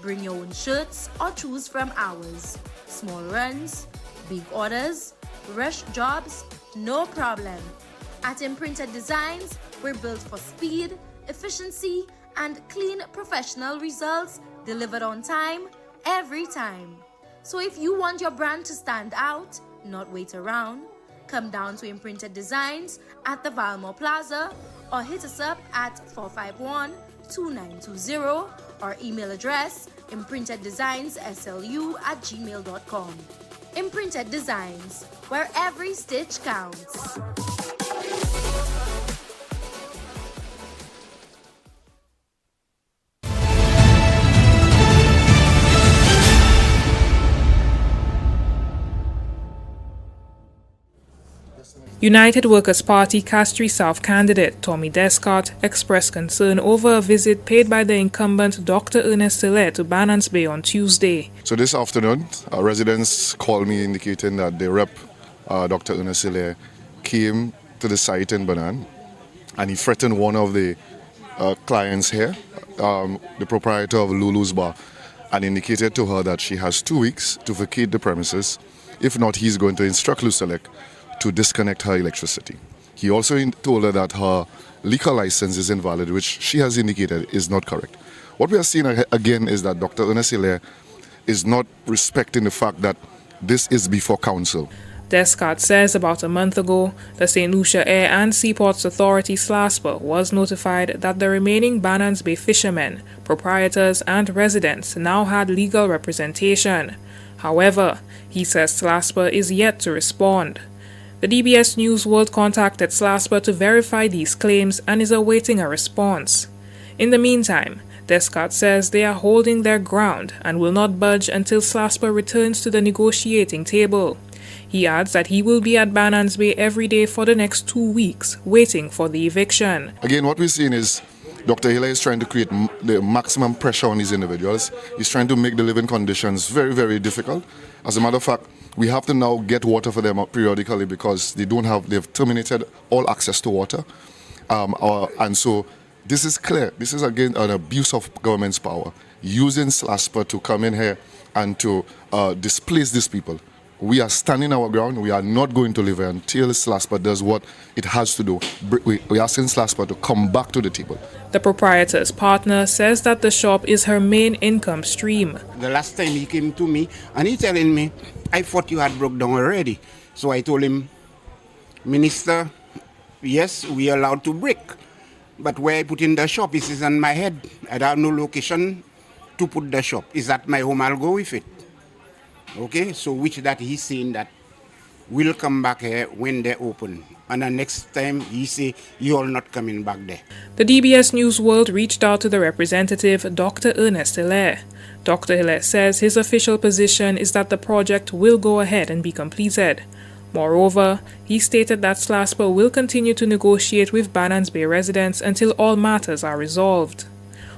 Bring your own shirts or choose from ours. Small runs, big orders, rush jobs, no problem. At Imprinted Designs, we're built for speed, efficiency, and clean professional results delivered on time, every time. So if you want your brand to stand out, not wait around, come down to Imprinted Designs at the Valmore Plaza or hit us up at 451-2920 or email address imprinteddesignsSLU@gmail.com. Imprinted Designs, where every stitch counts. United Workers' Party Castries South candidate Tommy Descott expressed concern over a visit paid by the incumbent Dr. Ernest Hilaire to Bannons Bay on Tuesday. So this afternoon, residents called me indicating that the rep, Dr. Ernest Hilaire, came to the site in Bannons and he threatened one of the clients here, the proprietor of Lulu's Bar, and indicated to her that she has 2 weeks to vacate the premises. If not, he's going to instruct Lucelec to disconnect her electricity. He also told her that her liquor license is invalid, which she has indicated is not correct. What we are seeing again is that Dr. Ernest Hilaire is not respecting the fact that this is before council. Descott says about a month ago, the St. Lucia Air and Seaports Authority SLASPA was notified that the remaining Bannons Bay fishermen, proprietors and residents now had legal representation. However, he says SLASPA is yet to respond. The DBS News World contacted SLASPA to verify these claims and is awaiting a response. In the meantime, Descott says they are holding their ground and will not budge until SLASPA returns to the negotiating table. He adds that he will be at Bannons Bay every day for the next 2 weeks, waiting for the eviction. Again, what we're seeing is Dr. Hilaire is trying to create the maximum pressure on these individuals. He's trying to make the living conditions very, very difficult. As a matter of fact, we have to now get water for them periodically because they've terminated all access to water. And so this is clear. This is again an abuse of government's power, using SLASPA to come in here and to displace these people. We are standing our ground. We are not going to leave here until SLASPA does what it has to do. We are asking SLASPA to come back to the table. The proprietor's partner says that the shop is her main income stream. The last time he came to me and he telling me, I thought you had broke down already. So I told him, Minister, yes, we are allowed to break. But where I put in the shop is on my head. I have no location to put the shop. Is at my home, I'll go with it. Okay, so which that he's saying that we'll come back here when they're open. And the next time he say, you're not coming back there. The DBS News World reached out to the representative, Dr. Ernest Hilaire. Dr. Hilaire says his official position is that the project will go ahead and be completed. Moreover, he stated that SLASPA will continue to negotiate with Bannons Bay residents until all matters are resolved.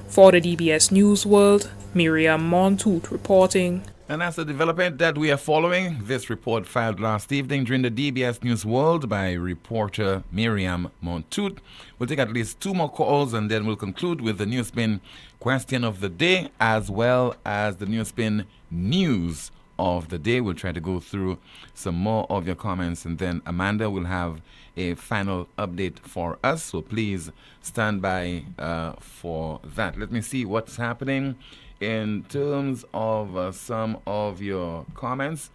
For the DBS News World, Miriam Montoute reporting. And that's the development that we are following. This report filed last evening during the DBS News World by reporter Miriam Montoute. We'll take at least 2 more calls and then we'll conclude with the NewsSpin question of the day as well as the NewsSpin news of the day. We'll try to go through some more of your comments and then Amanda will have a final update for us. So please stand by for that. Let me see what's happening. In terms of some of your comments,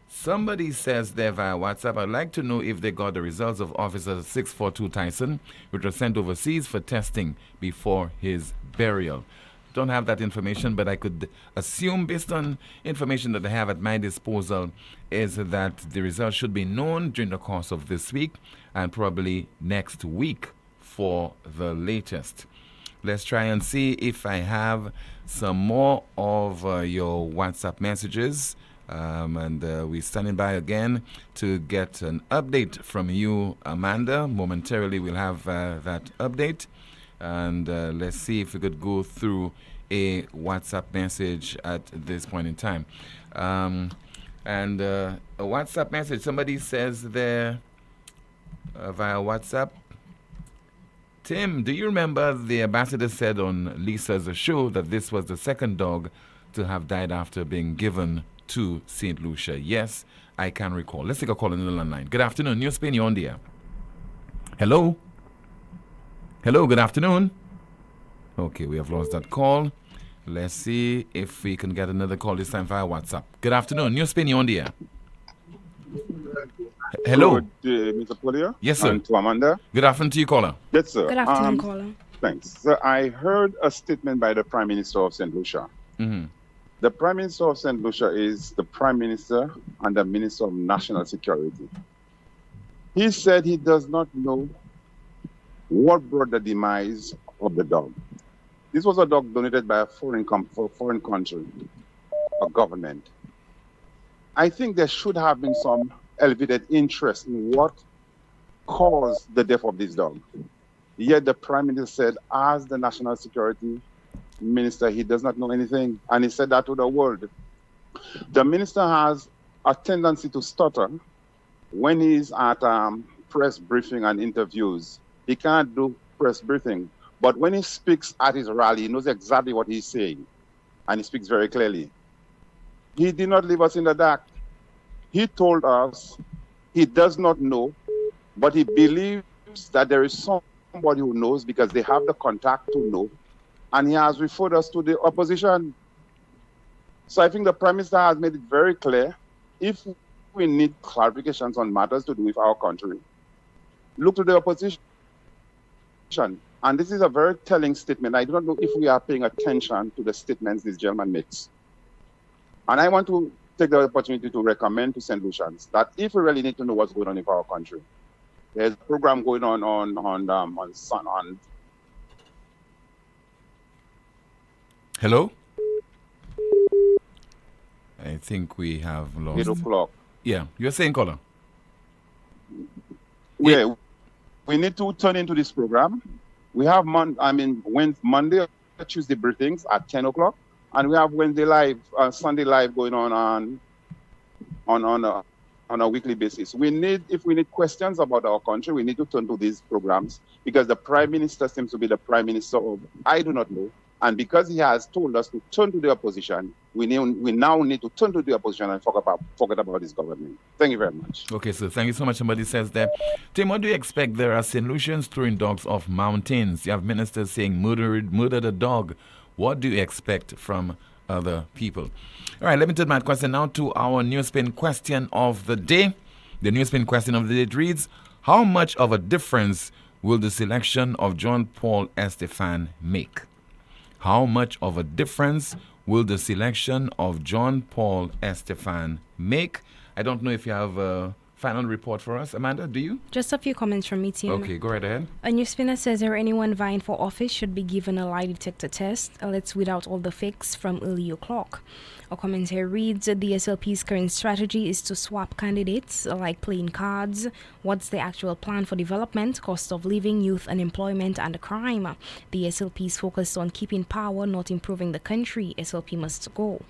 somebody says there via WhatsApp, I'd like to know if they got the results of Officer 642 Tyson, which was sent overseas for testing before his burial. Don't have that information, but I could assume based on information that I have at my disposal is that the results should be known during the course of this week and probably next week for the latest. Let's try and see if I have some more of your WhatsApp messages. And we're standing by again to get an update from you, Amanda. Momentarily, we'll have that update. And let's see if we could go through a WhatsApp message at this point in time. A WhatsApp message, somebody says there via WhatsApp, Tim, do you remember the ambassador said on Lisa's show that this was the second dog to have died after being given to St. Lucia? Yes, I can recall. Let's take a call on the line. Good afternoon. NewsSpin, you're on the air. Hello? Hello, good afternoon. Okay, we have lost that call. Let's see if we can get another call this time via WhatsApp. Good afternoon. NewsSpin, you're on the air. Hello. Mr. Poleon? Yes, sir. And to Amanda? Good afternoon to you, caller. Yes, sir. Good afternoon, caller. Thanks. So I heard a statement by the Prime Minister of St. Lucia. Mm-hmm. The Prime Minister of St. Lucia is the Prime Minister and the Minister of National Security. He said he does not know what brought the demise of the dog. This was a dog donated by a foreign country, a government. I think there should have been some elevated interest in what caused the death of this dog. Yet the Prime Minister said, as the National Security Minister, he does not know anything. And he said that to the world. The minister has a tendency to stutter when he's at press briefing and interviews. He can't do press briefing. But when he speaks at his rally, he knows exactly what he's saying. And he speaks very clearly. He did not leave us in the dark. He told us he does not know, but he believes that there is somebody who knows because they have the contact to know. And he has referred us to the opposition. So I think the Prime Minister has made it very clear, if we need clarifications on matters to do with our country, look to the opposition. And this is a very telling statement. I do not know if we are paying attention to the statements this gentleman makes. And I want to take the opportunity to recommend to St. Lucians that if we really need to know what's going on in our country, there's a program going on Hello? I think we have lost. 8 o'clock. Yeah, you're saying, caller? Yeah, we need to turn into this program. We have Monday, Tuesday briefings at 10 o'clock, and we have Wednesday live, Sunday live going on a weekly basis. If we need questions about our country, we need to turn to these programs because the Prime Minister seems to be the Prime Minister of I do not know. And because he has told us to turn to the opposition, we now need to turn to the opposition and forget about his government. Thank you very much. Okay, so thank you so much. Somebody says there. Tim, what do you expect? There are solutions throwing dogs off mountains. You have ministers saying murder the dog. What do you expect from other people? All right, let me turn my question now to our NewsSpin question of the day. The NewsSpin question of the day reads, how much of a difference will the selection of John Paul Estefan make? How much of a difference will the selection of John Paul Estefan make? I don't know if you have a final report for us. Amanda, do you? Just a few comments from me, team. Okay, go right ahead. A NewsSpinner says that anyone vying for office should be given a lie detector test. Let's weed out all the fakes from early o'clock. A comment here reads, the SLP's current strategy is to swap candidates like playing cards. What's the actual plan for development, cost of living, youth unemployment, and crime? The SLP is focused on keeping power, not improving the country. SLP must go.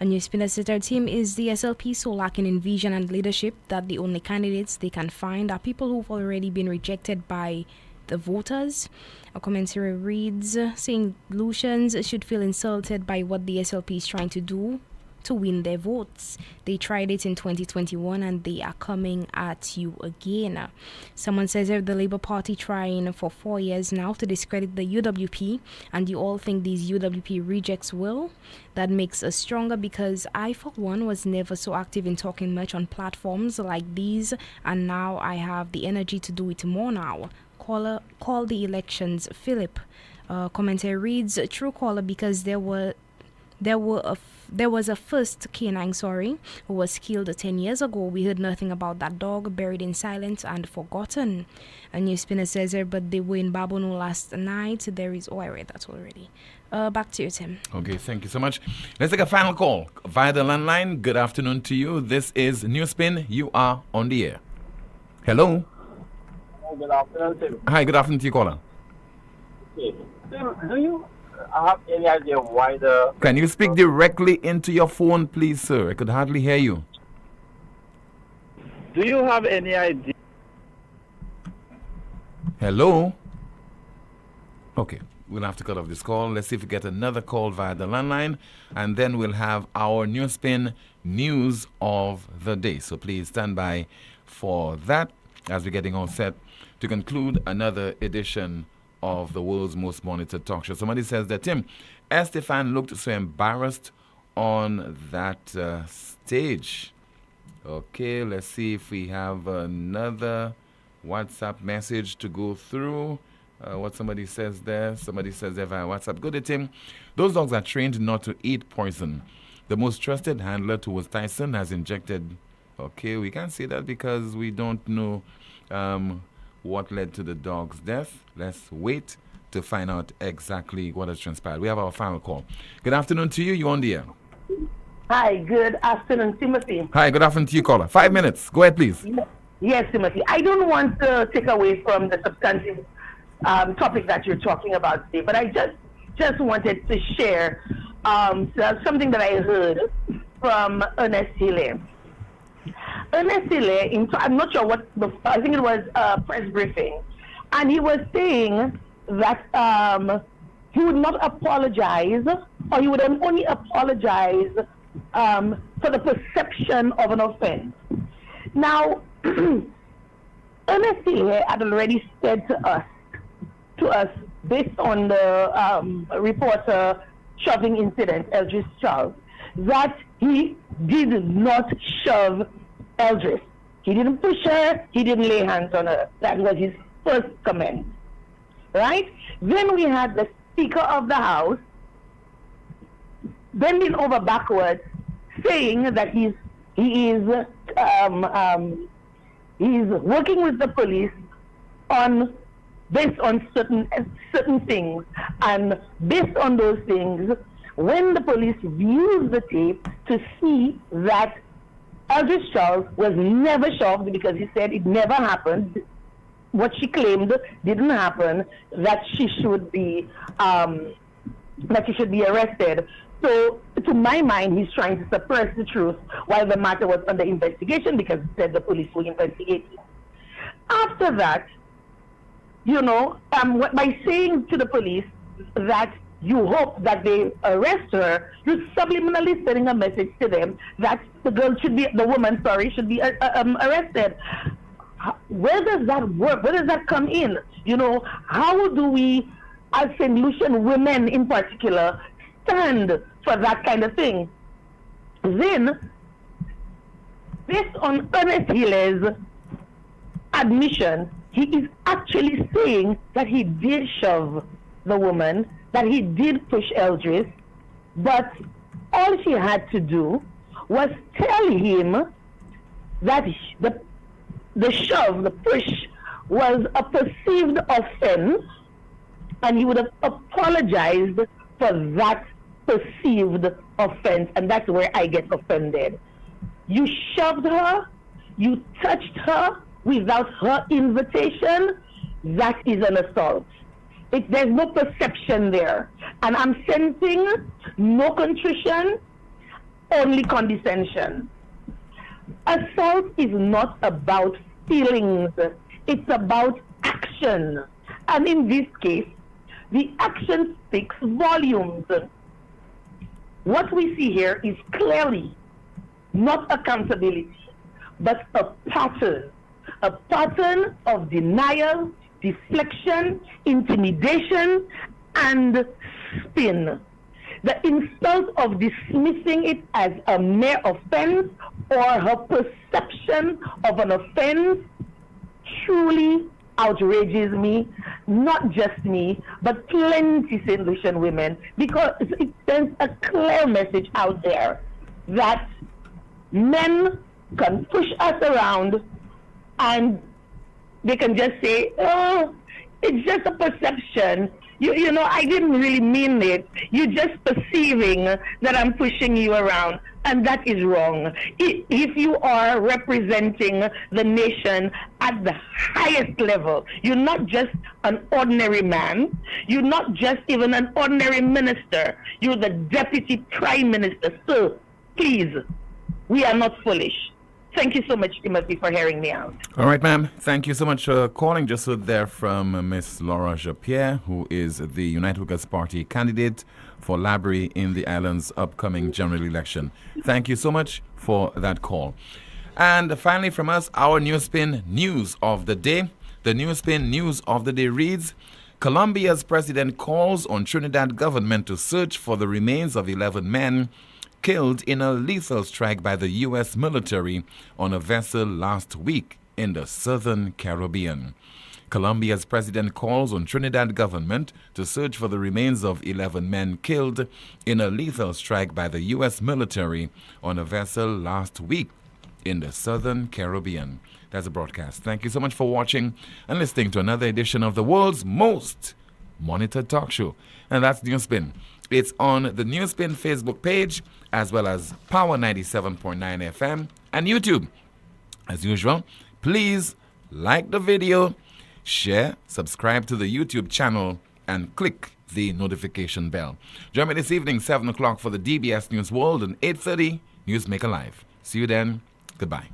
A NewsSpinner says their team is the SLP so lacking in vision and leadership that the only candidates they can find are people who've already been rejected by the voters. A commentary reads, saying Lucians should feel insulted by what the SLP is trying to do to win their votes. They tried it in 2021 and they are coming at you again. Someone says the Labour Party trying for 4 years now to discredit the UWP, and you all think these UWP rejects will? That makes us stronger because I, for one, was never so active in talking much on platforms like these, and now I have the energy to do it more now. Call the elections, Philip. Commentary reads, true caller, because there was a first canine, who was killed 10 years ago. We heard nothing about that dog, buried in silence and forgotten. A NewsSpinner says there, but they were in Babono last night. There is, I read that already. Back to you, Tim. Okay, thank you so much. Let's take a final call via the landline. Good afternoon to you. This is NewsSpin. You are on the air. Hello. Good afternoon, Tim. Hi, good afternoon to you, caller. Okay. Tim, do you have any idea why the... Can you speak directly into your phone, please, sir? I could hardly hear you. Do you have any idea? Hello? Okay, we'll have to cut off this call. Let's see if we get another call via the landline, and then we'll have our NewsSpin news of the day. So please stand by for that as we're getting all set to conclude another edition of the world's most monitored talk show. Somebody says that, Tim, Estefan looked so embarrassed on that stage. Okay, let's see if we have another WhatsApp message to go through. What somebody says there. Somebody says there via WhatsApp. Good day, Tim. Those dogs are trained not to eat poison. The most trusted handler towards Tyson has injected... Okay, we can't say that because we don't know what led to the dog's death. Let's wait to find out exactly what has transpired. We have our final call. Good afternoon to you. You're on the air. Hi, good afternoon, Timothy. Hi, good afternoon to you, caller. 5 minutes. Go ahead, please. Yes, Timothy. I don't want to take away from the substantive topic that you're talking about today, but I just wanted to share something that I heard from Ernest Hille. Ernest Hille, I'm not sure what, I think it was a press briefing, and he was saying that he would not apologize, or he would only apologize for the perception of an offense. Now, Ernest Hille had already said to us, based on the reporter shoving incident, Eldris Charles, that he did not shove Eldris. He didn't push her, he didn't lay hands on her. That was his first comment. Right? Then we had the Speaker of the House bending over backwards, saying that he's working with the police based on certain things, and based on those things, when the police views the tape to see that Eldris Charles was never shoved because he said it never happened, what she claimed didn't happen, that she should be arrested. So, to my mind, he's trying to suppress the truth while the matter was under investigation, because he said the police were investigating. After that, by saying to the police that you hope that they arrest her, you're subliminally sending a message to them that the woman should be arrested. Where does that work? Where does that come in? How do we, as St. Lucian women in particular, stand for that kind of thing? Then, based on Ernest Hille's admission, he is actually saying that he did shove the woman, that he did push Eldris, but all she had to do was tell him that the shove, the push, was a perceived offense, and he would have apologized for that perceived offense, and that's where I get offended. You shoved her, you touched her without her invitation, that is an assault. There's no perception there. And I'm sensing no contrition, only condescension. Assault is not about feelings, it's about action. And in this case, the action speaks volumes. What we see here is clearly not accountability, but a pattern of denial, deflection, intimidation, and spin. The insult of dismissing it as a mere offense or her perception of an offense truly outrages me, not just me, but plenty St. Lucian women, because it sends a clear message out there that men can push us around and they can just say, oh, it's just a perception. I didn't really mean it. You're just perceiving that I'm pushing you around, and that is wrong. If you are representing the nation at the highest level, you're not just an ordinary man, you're not just even an ordinary minister, you're the deputy prime minister. So, please, we are not foolish. Thank you so much, Timothy, for hearing me out. All right, ma'am. Thank you so much for calling. Just heard there from Miss Laura Japierre, who is the United Workers' Party candidate for Labrie in the island's upcoming general election. Thank you so much for that call. And finally from us, our NewsSpin News of the Day. The NewsSpin News of the Day reads, Colombia's president calls on Trinidad government to search for the remains of 11 men killed in a lethal strike by the U.S. military on a vessel last week in the southern Caribbean. Colombia's president calls on Trinidad government to search for the remains of 11 men killed in a lethal strike by the U.S. military on a vessel last week in the southern Caribbean. That's a broadcast. Thank you so much for watching and listening to another edition of the world's most monitored talk show. And that's NewsSpin. It's on the NewsSpin Facebook page, as well as Power 97.9 FM and YouTube. As usual, please like the video, share, subscribe to the YouTube channel, and click the notification bell. Join me this evening, 7 o'clock, for the DBS News World, and 8:30 Newsmaker Live. See you then. Goodbye.